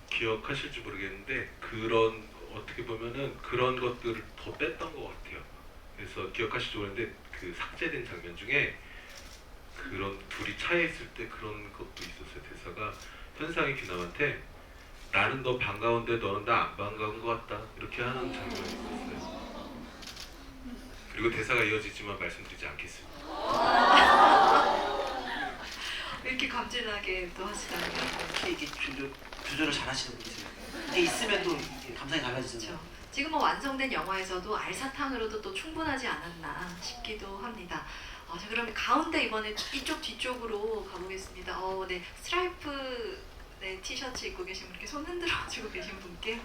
기억하실지 모르겠는데 그런 어떻게 보면은 그런 것들을 더 뺐던 것 같아요. 그래서 기억하실지 모르는데 그 삭제된 장면 중에 그런 둘이 차에 있을 때 그런 것도 있었어요. 대사가 현상이 규남한테 나는 너 반가운데 너는 나 안 반가운 것 같다 이렇게 하는 장면이 있었어요. 그리고 대사가 이어지지만 말씀드리지 않겠습니다. 이렇게 감질나게 또 하시다니. 이렇게 조절을 잘하시는 분이세요. 이게 있으면 또 이게 감상이 달라지잖아요. 그렇죠. 지금 뭐 완성된 영화에서도 알사탕으로도 또 충분하지 않았나 싶기도 합니다. 자, 그럼 가운데 이번에 이쪽 뒤쪽으로 가보겠습니다. 네, 스트라이프 네, 티셔츠 입고 계신 분, 이렇게 손 흔들어주고 계신 분께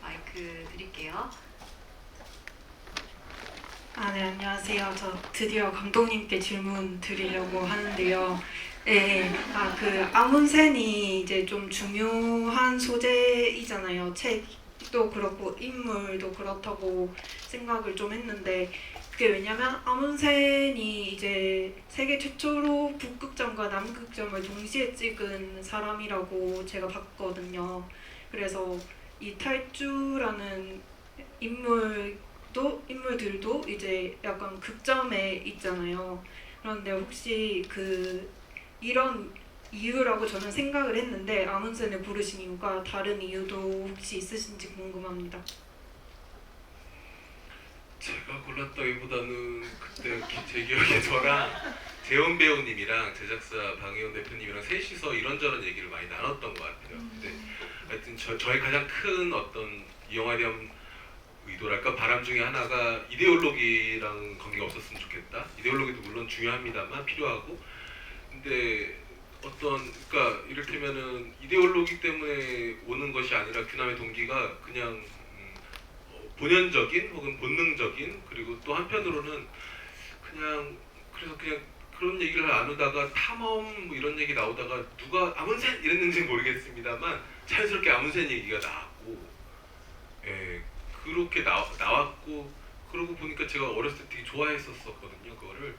마이크 드릴게요. 네, 안녕하세요. 저 드디어 감독님께 질문 드리려고 하는데요. 네, 그 아문센이 이제 좀 중요한 소재이잖아요. 책도 그렇고 인물도 그렇다고 생각을 좀 했는데, 그게 왜냐면 아문센이 이제 세계 최초로 북극점과 남극점을 동시에 찍은 사람이라고 제가 봤거든요. 그래서 이 탈주라는 인물들도 이제 약간 극점에 있잖아요. 그런데 혹시 이런 이유라고 저는 생각을 했는데 아문센을 부르신 이유가 다른 이유도 혹시 있으신지 궁금합니다. 제가 골랐다기보다는 그때 제 기억에 저랑 재원 배우님이랑 제작사 방혜원 대표님이랑 셋이서 이런저런 얘기를 많이 나눴던 것 같아요. 근데 하여튼 저의 가장 큰 어떤 이 영화에 대한 의도랄까 바람 중에 하나가 이데올로기랑 관계가 없었으면 좋겠다. 이데올로기도 물론 중요합니다만 필요하고, 근데 그러니까 이를테면은 이데올로기 때문에 오는 것이 아니라 규남의 동기가 그냥 본연적인 혹은 본능적인, 그리고 또 한편으로는 그냥 그런 얘기를 나누다가 탐험 뭐 이런 얘기 나오다가 누가 아문센 이랬는지 모르겠습니다만 자연스럽게 아문센 얘기가 나왔고, 그렇게 나왔고, 그러고 보니까 제가 어렸을 때 되게 좋아했었거든요 그거를.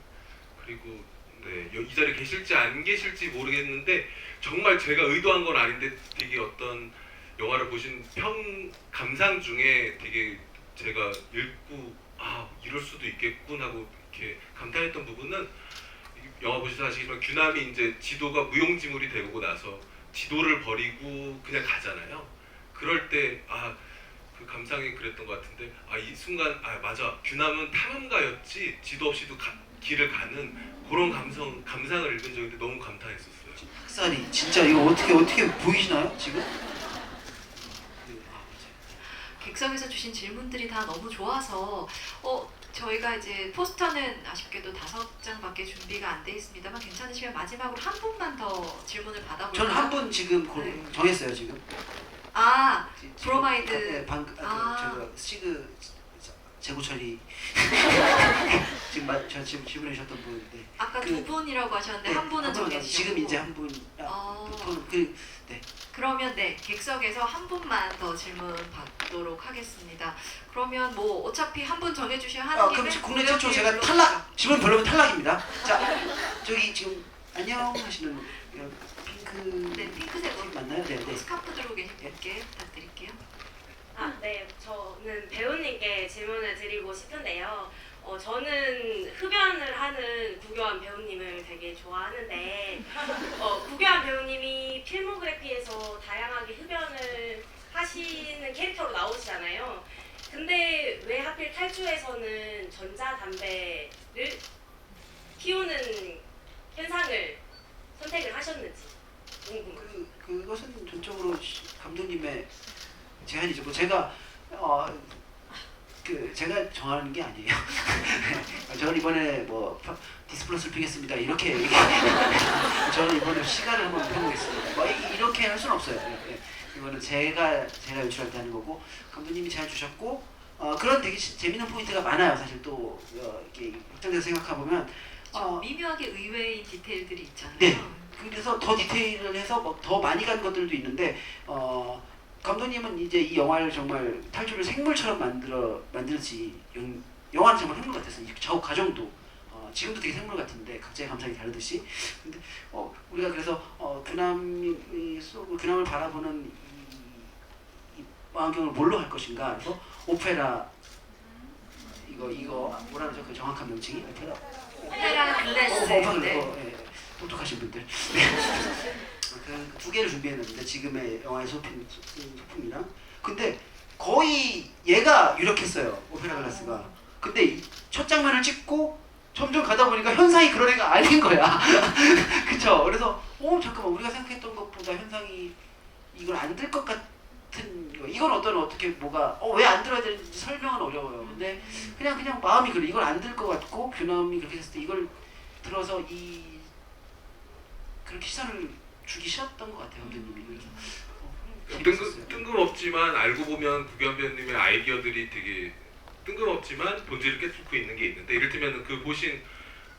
그리고 이 자리에 계실지 안 계실지 모르겠는데 정말 제가 의도한 건 아닌데 되게 어떤 영화를 보신 감상 중에 되게 제가 읽고 이럴 수도 있겠군 하고 이렇게 감탄했던 부분은, 영화 보셔서 아시겠지만 규남이 이제 지도가 무용지물이 되고 나서 지도를 버리고 그냥 가잖아요. 그럴 때 그 감상이 그랬던 것 같은데 이 순간 맞아, 규남은 탐험가였지 지도 없이도 길을 가는 그런 감상을 읽은 적인데 너무 감탄했었어요. 학살이 진짜 이거 어떻게 보이시나요 지금? 객석에서 주신 질문들이 다 너무 좋아서 저희가 이제 포스터는 아쉽게도 5장밖에 준비가 안 돼 있습니다만 괜찮으시면 마지막으로 한 분만 더 질문을 받아볼까요? 저는 한 분 지금 네. 정했어요 지금. 브로마이드. 네, 제가 시그 재고 처리 제가 지금 질문해 주셨던 분인데 아까 두 분이라고 하셨는데 한 분은 정해주셨고 지금 이제 한 분. 그러면 객석에서 한 분만 더 질문 받도록 하겠습니다. 그러면 뭐 어차피 한 분 정해주셔야 하는 김에 그럼 국내 최초 제가 탈락, 질문 별로면 탈락입니다. 자, 저기 지금 안녕 하시는 핑크. 네, 핑크색 옷 맞나요? 네. 스카프 들고 계신 분께 부탁드릴게요. 네, 저는 배우님께 질문을 드리고 싶은데요. 저는 흡연을 하는 구교환 배우님을 되게 좋아하는데 구교환 배우님이 필모그래피에서 다양하게 흡연을 하시는 캐릭터로 나오시잖아요. 근데 왜 하필 탈주에서는 전자담배를 피우는 현상을 선택을 하셨는지 궁금해요. 그것은 전적으로 감독님의 제안이죠. 뭐 제가 제가 정하는 게 아니에요. 저는 이번에 뭐 디스플러스를 피겠습니다 이렇게 저는 이번에 시간을 한번 펴보겠습니다. 뭐 이렇게 할 수는 없어요. 이거는 제가 연출할 때 하는 거고, 감독님이 제안 주셨고 그런 되게 재밌는 포인트가 많아요. 사실 또 이렇게 확장돼서 생각해보면 미묘하게 의외인 디테일들이 있잖아요. 네. 그래서 더 디테일을 해서 뭐 더 많이 간 것들도 있는데 감독님은 이제 이 영화를 정말 탈주를 생물처럼 만들지, 영화는 정말 생물 같았어요. 저 과정도 지금도 되게 생물 같은데 각자의 감상이 다르듯이. 근데 우리가 그래서 규남을 바라보는 이 망원경을 뭘로 할 것인가. 그래서 오페라 이거 뭐라 그러죠? 그 정확한 명칭이 오페라 오페라 글래스인데 똑똑하신 분들. 그 두 개를 준비했는데 지금의 영화의 소품이랑. 근데 거의 얘가 유력했어요. 오페라 글라스가. 근데 첫 장면을 찍고 점점 가다 보니까 현상이 그런 애가 아닌 거야. 그쵸? 그래서 잠깐만, 우리가 생각했던 것보다 현상이 이건 안 될 것 같은 거. 이건 어떻게 뭐가 왜 안 들어야 되는지 설명은 어려워요. 근데 그냥 마음이 그래. 이건 안 될 것 같고 규남이 그렇게 했을 때 이걸 들어서 그렇게 시선을 주기 싫었던 것 같아요, 감독님이. 그래서 뜬금없지만 알고 보면 구경 배우님의 아이디어들이 되게 뜬금없지만 본질을 깨뚫고 있는 게 있는데, 이를테면 그 보신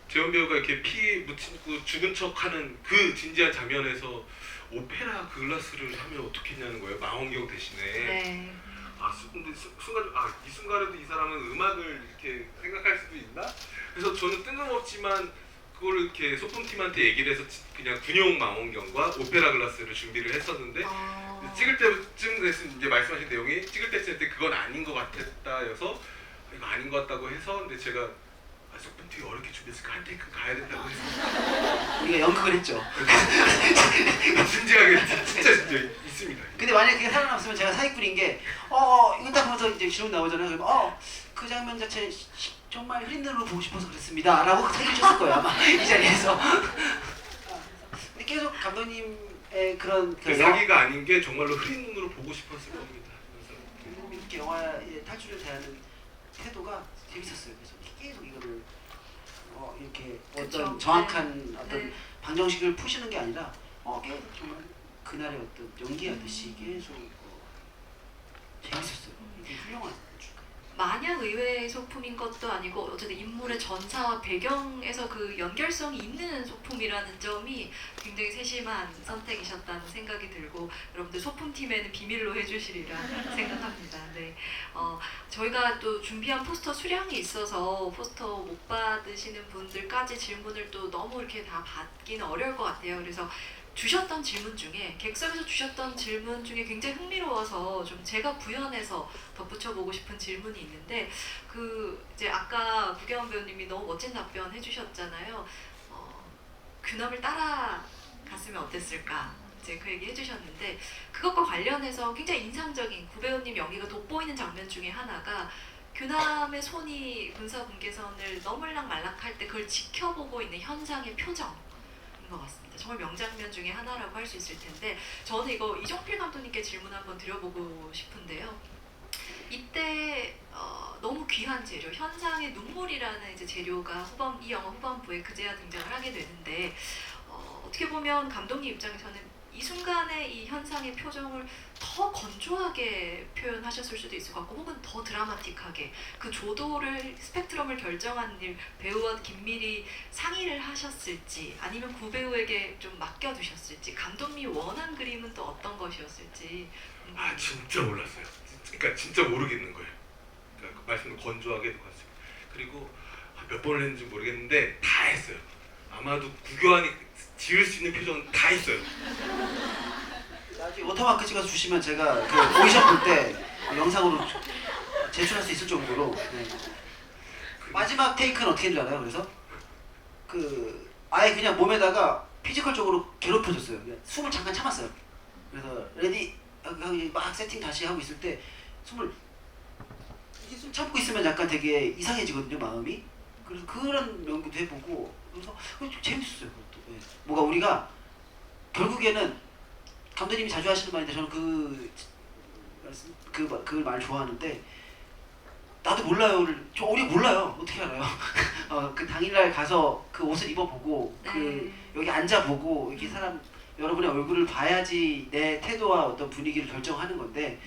재원 배우가 이렇게 피 묻히고 죽은 척하는 그 진지한 장면에서 오페라 글라스를 하면 어떻겠냐는 거예요. 망원경 대신에. 네. 근데 순간 이 순간에도 이 사람은 음악을 이렇게 생각할 수도 있나? 그래서 저는 뜬금없지만 그걸 이렇게 소품팀한테 얘기를 해서 그냥 군용 망원경과 오페라 글라스를 준비를 했었는데, 찍을 때쯤 됐으면 이제 말씀하신 내용이 찍을 때쯤 때 그건 아닌 것 같았다여서 이거 아닌 것 같다고 해서, 근데 제가 소품 되게 어렵게 준비했으니까 한 테이크 가야 된다고 해서 우리가 연극을 했죠. 진지하게 진짜 있습니다. 근데 만약에 그게 살아남았으면 제가 사기꾼인 게 이거 딱 보면서 이제 질문 나오잖아요. 그러면 그 장면 자체 정말 흐린 눈으로 보고 싶어서 그랬습니다 라고 사기쳤을 거예요, 아마 이 자리에서. 근데 계속 감독님의 그런 사기가 아닌 게 정말로 흐린 눈으로 보고 싶었을 겁니다. 그래서 이렇게 영화의 탈출을 대하는 태도가 재밌었어요. 그래서 계속 이거를 이렇게 어떤 그쵸. 정확한 어떤 네. 방정식을 푸시는 게 아니라 계속 정말 그날의 어떤 연기하듯이 계속 재밌었어요. 이게 훌륭한 줄까. 마냥 의외의 소품인 것도 아니고 어쨌든 인물의 전사와 배경에서 그 연결성이 있는 소품이라는 점이 굉장히 세심한 선택이셨다는 생각이 들고, 여러분들 소품팀에는 비밀로 해주시리라 생각합니다. 네. 저희가 또 준비한 포스터 수량이 있어서 포스터 못 받으시는 분들까지 질문을 또 너무 이렇게 다 받기는 어려울 것 같아요. 그래서 주셨던 질문 중에, 객석에서 주셨던 질문 중에 굉장히 흥미로워서 좀 제가 구현해서 덧붙여보고 싶은 질문이 있는데, 이제 아까 구경원 배우님이 너무 멋진 답변 해주셨잖아요. 규남을 따라갔으면 어땠을까? 이제 그 얘기 해주셨는데, 그것과 관련해서 굉장히 인상적인 구배우님 연기가 돋보이는 장면 중에 하나가 규남의 손이 군사 분계선을 너물락 말락할 때 그걸 지켜보고 있는 현상의 표정인 것 같습니다. 정말 명장면 중에 하나라고 할 수 있을 텐데, 저는 이거 이종필 감독님께 질문 한번 드려보고 싶은데요. 이때 너무 귀한 재료, 현상의 눈물이라는 이제 재료가 이 영화 후반부에 그제야 등장을 하게 되는데, 어떻게 보면 감독님 입장에서는 이 순간에 이 현상의 표정을 더 건조하게 표현하셨을 수도 있을 것 같고, 혹은 더 드라마틱하게 그 조도를, 스펙트럼을 결정하는 일, 배우와 긴밀히 상의를 하셨을지, 아니면 구배우에게 좀 맡겨두셨을지, 감독님이 원한 그림은 또 어떤 것이었을지. 진짜 몰랐어요. 그러니까 진짜 모르겠는 거예요. 그러니까 말씀을 건조하게 해도 갔어요. 그리고 몇 번을 했는지 모르겠는데 다 했어요. 아마도 구교환이 지을 수 있는 표정은 다 했어요. 나중에 워터마크 찍어서 주시면 제가 그 오디션 볼 때 영상으로 제출할 수 있을 정도로. 네. 마지막 테이크는 어떻게 했는지 알아요? 그래서 아예 그냥 몸에다가 피지컬적으로 괴롭혀줬어요. 그냥 숨을 잠깐 참았어요. 그래서 레디 하고 막 세팅 다시 하고 있을 때 숨을 숨 참고 있으면 약간 되게 이상해지거든요, 마음이. 그래서 그런 연기도 해보고, 그래서 재밌었어요. 그것도. 네. 뭐가 우리가 결국에는 감독님이 자주 하시는 말인데, 저는 그걸 말 좋아하는데, 나도 몰라요를 우리 몰라요. 어떻게 알아요? 그 당일날 가서 그 옷을 입어보고 여기 앉아보고 이렇게 사람 여러분의 얼굴을 봐야지 내 태도와 어떤 분위기를 결정하는 건데,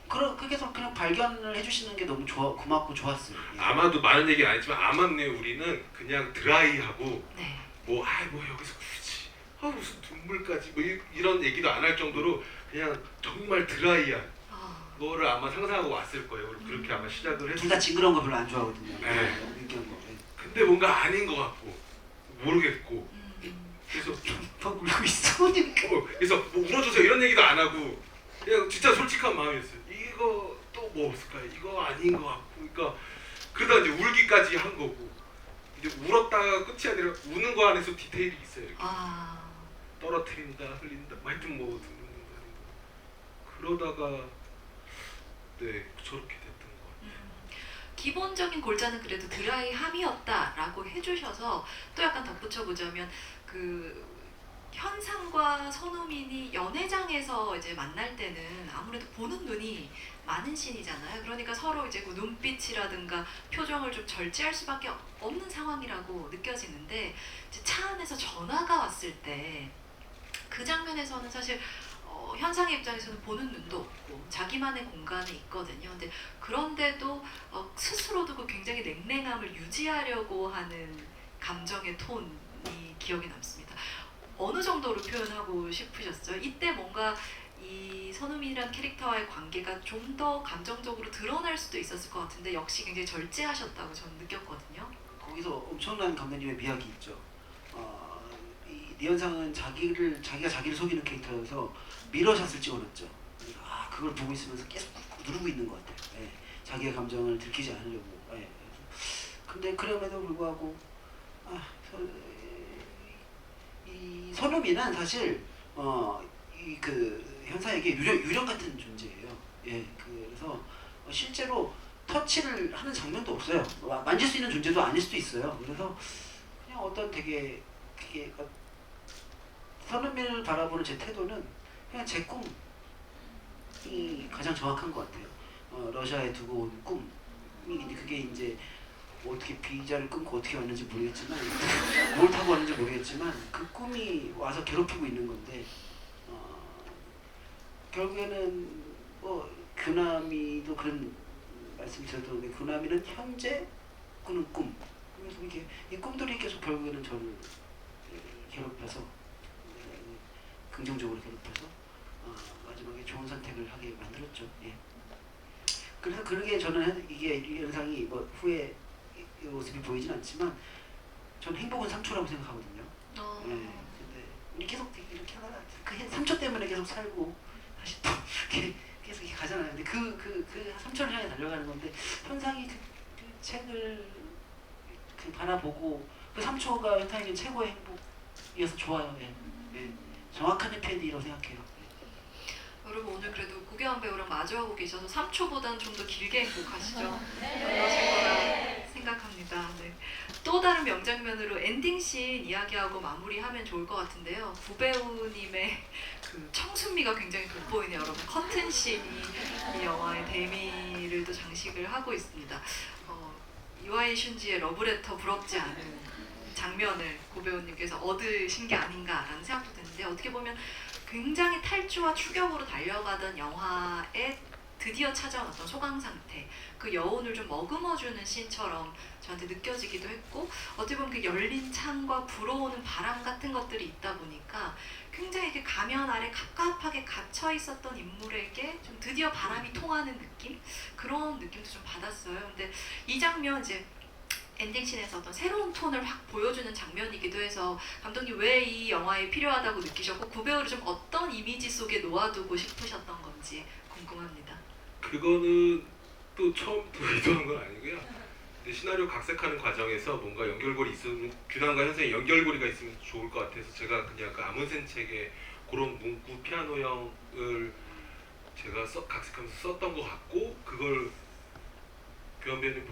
그렇게 해서 그냥 발견을 해주시는 게 너무 고맙고 좋았어요. 아마도 많은 얘기 아니지만 아마네 우리는 그냥 드라이하고 네. 뭐 여기서 굳이 무슨 눈물까지 뭐 이런 얘기도 안 할 정도로 그냥 정말 드라이한 거를 아마 상상하고 왔을 거예요. 그렇게 아마 시작을 했어요. 둘 다 징그러운 거 별로 안 좋아하거든요. 네. 느끼는 거. 네. 근데 뭔가 아닌 것 같고 모르겠고 그래서 막 울고 있어. 그래서 뭐 울어주세요 이런 얘기도 안 하고 그냥 진짜 솔직한 마음이었어요. 이거 또 뭐 없을까? 이거 아닌 것 같고, 그러니까 그러다 이제 울기까지 한 거고, 이제 울었다가 끝이 아니라 우는 거 안에서 디테일이 있어요. 이렇게 아, 떨어뜨린다, 흘린다, 뭐 하여튼 뭐 그러다가 네 저렇게 됐던 것 같아요. 기본적인 골자는 그래도 드라이함이었다라고 해주셔서 또 약간 덧붙여보자면 그 현상과 손흥민이 연회장에서 이제 만날 때는 아무래도 보는 눈이 많은 신이잖아요. 그러니까 서로 이제 그 눈빛이라든가 표정을 좀 절제할 수밖에 없는 상황이라고 느껴지는데 이제 차 안에서 전화가 왔을 때 그 장면에서는 사실 현상의 입장에서는 보는 눈도 없고 자기만의 공간에 있거든요. 근데 그런데도 스스로도 그 굉장히 냉랭함을 유지하려고 하는 감정의 톤이 기억에 남습니다. 어느 정도로 표현하고 싶으셨어요? 이때 뭔가 이 손흥민이란 캐릭터와의 관계가 좀 더 감정적으로 드러날 수도 있었을 것 같은데 역시 굉장히 절제하셨다고 저는 느꼈거든요. 거기서 엄청난 감독님의 미학이 있죠. 이 리현상은 자기가 자기를 속이는 캐릭터여서 미러샷을 찍어놨죠. 아 그걸 보고 있으면서 계속 꾹꾹 누르고 있는 것 같아요. 예, 자기의 감정을 들키지 않으려고. 예. 근데 그럼에도 불구하고 이 손흥민은 사실 이 그 현상에게 유령 같은 존재예요. 예, 그래서 실제로 터치를 하는 장면도 없어요. 만질 수 있는 존재도 아닐 수도 있어요. 그래서 그냥 어떤 되게 그게 손흥민을 바라보는 제 태도는 그냥 제 꿈이 가장 정확한 것 같아요. 러시아에 두고 온 꿈이 그게 이제 어떻게 비자를 끊고 어떻게 왔는지 모르겠지만 뭘 타고 왔는지 모르겠지만 그 꿈이 와서 괴롭히고 있는 건데 결국에는 뭐 규남이도 그런 말씀 드렸던 게 규남이는 현재 꾸는 꿈. 그래서 이게 이 꿈들이 계속 결국에는 저를 괴롭혀서 긍정적으로 괴롭혀서 마지막에 좋은 선택을 하게 만들었죠. 예. 그래서 그러게 저는 이게 이 현상이 뭐 후에 이 모습이 보이진 않지만 전 행복은 3초라고 생각하거든요. 예. 근데 우리 계속 이렇게 하다가 그 3초 때문에 계속 살고 다시 또 계속 이렇게 가잖아요. 근데 그 3초를 향해 달려가는 건데 현상이 그 책을 바라보고 그 3초가 현상에겐 최고의 행복이어서 좋아요. 예. 예. 정확한 해피엔딩이라고 생각해요. 여러분 오늘 그래도 구경한 배우랑 마주하고 계셔서 3초보다는 좀 더 길게 행복하시죠? 그러실 거라 생각합니다. 네. 또 다른 명장면으로 엔딩씬 이야기하고 마무리하면 좋을 것 같은데요. 구배우님의 그 청순미가 굉장히 돋보이네요. 여러분 커튼씬이 이 영화의 대미를 또 장식을 하고 있습니다. 이와이 슌지의 러브레터 부럽지 않은 장면을 구배우님께서 얻으신 게 아닌가라는 생각도 드는데 어떻게 보면 굉장히 탈주와 추격으로 달려가던 영화에 드디어 찾아온 어떤 소강 상태, 그 여운을 좀 머금어주는 씬처럼 저한테 느껴지기도 했고 어떻게 보면 그 열린 창과 불어오는 바람 같은 것들이 있다 보니까 굉장히 이렇게 가면 아래 갑갑하게 갇혀 있었던 인물에게 좀 드디어 바람이 통하는 느낌? 그런 느낌도 좀 받았어요. 근데 이 장면 이제 엔딩씬에서 어떤 새로운 톤을 확 보여주는 장면이기도 해서 감독님 왜 이 영화에 필요하다고 느끼셨고 구배우를 좀 어떤 이미지 속에 놓아두고 싶으셨던 건지 궁금합니다. 그거는 또 처음부터 의도한 건 아니고요. 근데 시나리오 각색하는 과정에서 뭔가 연결고리 있으면 규남과 현상의 연결고리가 있으면 좋을 것 같아서 제가 그냥 그 아문센 책에 그런 문구 피아노형을 제가 각색하면서 썼던 것 같고 그걸 교환 배우님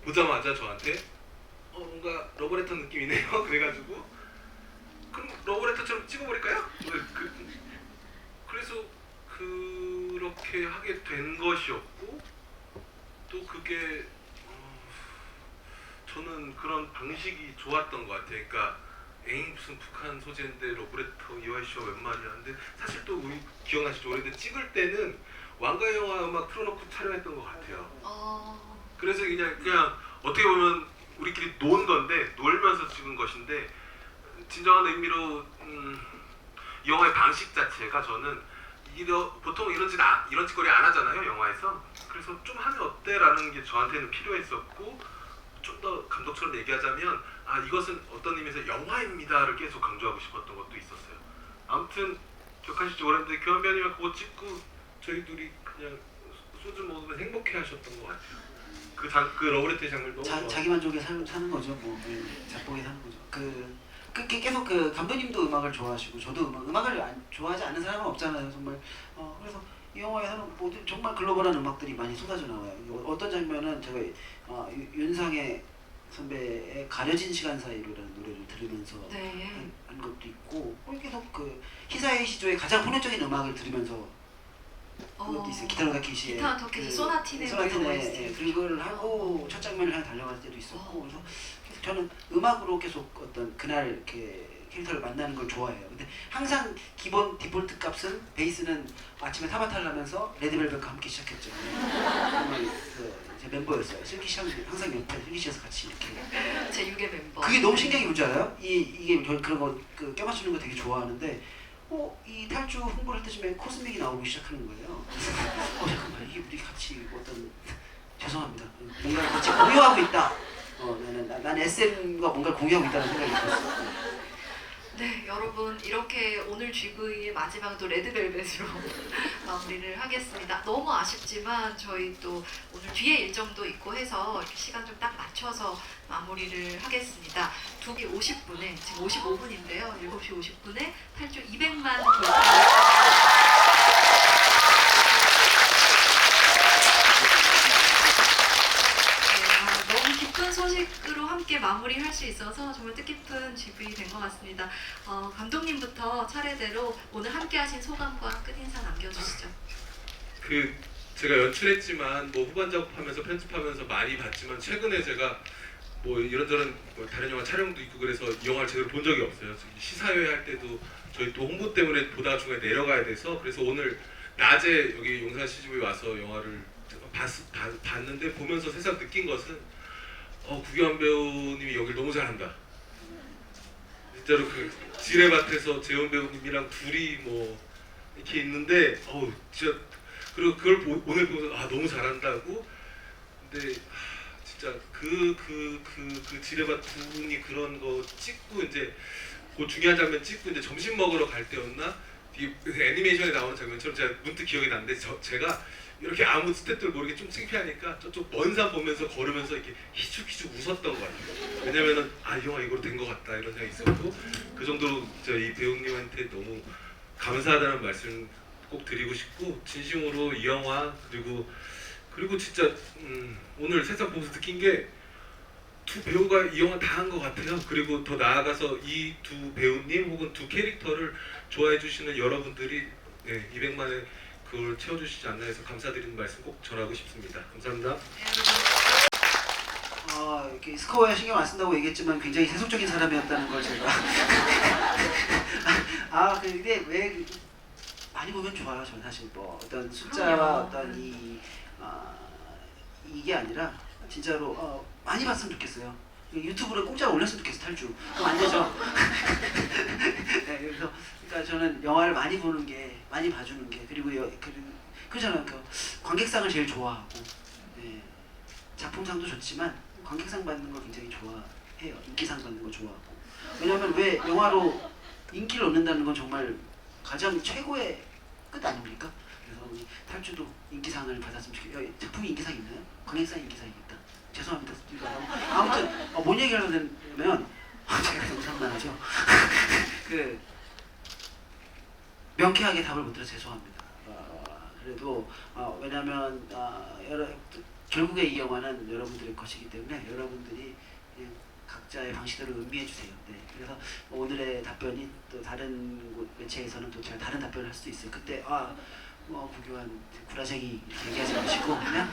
보자마자 저한테 뭔가 러브레터 느낌이네요. 그래가지고 그럼 러브레터처럼 찍어버릴까요? 그래서 그렇게 하게 된 것이었고 또 그게 저는 그런 방식이 좋았던 것 같아요. 그러니까 에잉 무슨 북한 소재인데 러브레터 이와이 씨와 웬 말이야. 근데 사실 또 기억나시죠? 오래된 찍을 때는 왕가의 영화 음악 틀어놓고 촬영했던 것 같아요. 그래서 그냥 어떻게 보면 우리끼리 논 건데 놀면서 찍은 것인데 진정한 의미로 이 영화의 방식 자체가 저는 보통 이런 짓거리 안 하잖아요 영화에서. 그래서 좀 하면 어때라는 게 저한테는 필요했었고 좀 더 감독처럼 얘기하자면 이것은 어떤 의미에서 영화입니다를 계속 강조하고 싶었던 것도 있었어요. 아무튼 기억하실지 모르겠는데 교환 배우님이 그거 찍고 저희 둘이 그냥 소주 먹으면 행복해하셨던 것 같아요. 그 러브레터의 장면 너무 좋아. 자기 만족에 사는 거죠. 뭐 자뻑에 사는 거죠. 계속 그 감독님도 음악을 좋아하시고 저도 음악을 좋아하지 않는 사람은 없잖아요. 정말 그래서 이 영화에서는 모두 정말 글로벌한 음악들이 많이 쏟아져 나와요. 어떤 장면은 제가 윤상의 선배의 가려진 시간 사이로라는 노래를 들으면서 네. 한 것도 있고 계속 그 히사에 시조의 가장 혼혈적인 음악을 들으면서 그것도 있어요. 기타노 타케시의 기타노 타케시 소나티네 소나티네 그걸 하고 첫 장면을 향해 달려갈 때도 있었고 그래서 계속 저는 음악으로 계속 어떤 그날 이렇게 캐릭터를 만나는 걸 좋아해요. 근데 항상 기본 디폴트 값은 베이스는 아침에 타바타를 하면서 레드벨벳과 함께 시작했죠. 정말 제 멤버였어요. 슬기씨 항상 옆에 슬기씨에서 같이 이렇게. 제 6의 멤버. 그게 너무 신기한 게 뭔지 알아요? 이게 그런 거 껴맞추는 거 되게 좋아하는데 이 탈주 홍보를 할 때쯤에 코스믹이 나오기 시작하는 거예요. 그래서 잠깐만 이게 우리 같이 어떤 죄송합니다. 뭔가 같이 공유하고 있다. 나는 SM과 뭔가 공유하고 있다는 생각이 들었어요. 네, 여러분 이렇게 오늘 GV의 마지막도 레드벨벳으로 마무리를 하겠습니다. 너무 아쉽지만 저희 또 오늘 뒤에 일정도 있고 해서 이렇게 시간 좀 딱 맞춰서 마무리를 하겠습니다. 2시 50분에 지금 55분인데요. 7시 50분에 탈주 200만 너무 기쁜 소식으로 함께 마무리할 수 있어서 정말 뜻깊은 GV 된 것 같습니다. 감독님부터 차례대로 오늘 함께하신 소감과 끝인사 남겨주시죠. 제가 연출했지만 뭐 후반 작업하면서 편집하면서 많이 봤지만 최근에 제가 뭐 이런저런 다른 영화 촬영도 있고 그래서 이 영화를 제대로 본 적이 없어요. 시사회 할 때도 저희 또 홍보 때문에 보다가 중간에 내려가야 돼서 그래서 오늘 낮에 여기 용산 CGV에 와서 영화를 봤는데 보면서 새삼 느낀 것은 구규환 배우님이 연기를 너무 잘한다. 진짜로 그 지뢰밭에서 재훈 배우님이랑 둘이 뭐 이렇게 있는데 진짜 그리고 그걸 오늘 보면서 너무 잘한다고. 근데 진짜 그 지뢰밭 두 분이 그런 거 찍고 이제 그 중요한 장면 찍고 이제 점심 먹으러 갈 때였나? 이 애니메이션에 나오는 장면처럼 제가 문득 기억이 나는데 제가 이렇게 아무 스태프들 모르게 좀 창피하니까 저쪽 먼 산 보면서 걸으면서 이렇게 희죽희죽 웃었던 것 같아요. 왜냐면은 이 영화 이거로 된 것 같다 이런 생각이 있었고 그 정도로 이 배우님한테 너무 감사하다는 말씀 꼭 드리고 싶고 진심으로 이 영화 그리고 진짜 오늘 세상 보면서 느낀 게 두 배우가 이 영화 다 한 것 같아요. 그리고 더 나아가서 이 두 배우님 혹은 두 캐릭터를 좋아해 주시는 여러분들이 200만의 그걸 채워주시지 않나 해서 감사드리는 말씀 꼭 전하고 싶습니다. 감사합니다. 이렇게 스코어에 신경 안 쓴다고 얘기했지만 굉장히 세속적인 사람이었다는 걸 제가 근데 왜 많이 보면 좋아요. 저는 사실 뭐 어떤 숫자와 어떤 이게 아니라 진짜로 많이 봤으면 좋겠어요. 유튜브로 공짜로 올렸으면 좋겠어. 탈주. 그럼 안 되죠. 네, 그러니까 저는 영화를 많이 보는 게 많이 봐주는 게 그리고 그렇잖아요. 관객상을 제일 좋아하고 작품상도 좋지만 관객상 받는 거 굉장히 좋아해요. 인기상 받는 거 좋아하고. 왜냐하면 왜 영화로 인기를 얻는다는 건 정말 가장 최고의 끝 아닙니까? 그래서 우리 탈주도 인기상을 받았으면 좋겠어요. 작품이 인기상 있나요? 관객상 인기상이 있다. 죄송합니다. 아무튼 뭔 얘기를 하냐면 제가 영상만 하죠. 명쾌하게 답을 못 드려서 죄송합니다. 그래도 왜냐하면 결국에 이 영화는 여러분들의 것이기 때문에 여러분들이 각자의 방식대로 음미해 주세요. 네, 그래서 오늘의 답변이 또 다른 매체에서는 또 제가 다른 답변을 할 수도 있어요. 그때 구교환 구라쟁이 이렇게 얘기하지 마시고 그냥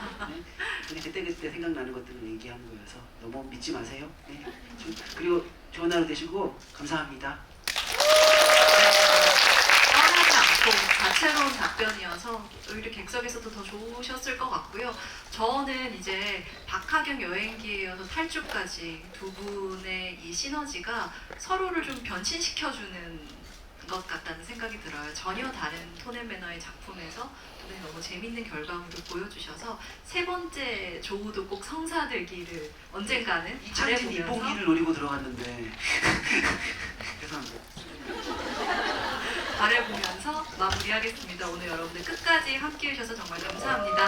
그때 생각나는 것들을 얘기한 거여서 너무 믿지 마세요. 네. 그리고 좋은 하루 되시고 감사합니다. 떠나지 않고 다채로운 답변이어서 오히려 객석에서도 더 좋으셨을 것 같고요. 저는 이제 박하경 여행기에 이어서 탈주까지 두 분의 이 시너지가 서로를 좀 변신시켜주는 것 같다는 생각이 들어요. 전혀 다른 톤 앤 매너의 작품에서 너무 재밌는 결과물을 보여주셔서 세 번째 조우도 꼭 성사되기를 언젠가는 이창진 이뽕기를 노리고 들어갔는데 죄송합니다. 바라보면서 마무리하겠습니다. 오늘 여러분들 끝까지 함께 해주셔서 정말 감사합니다.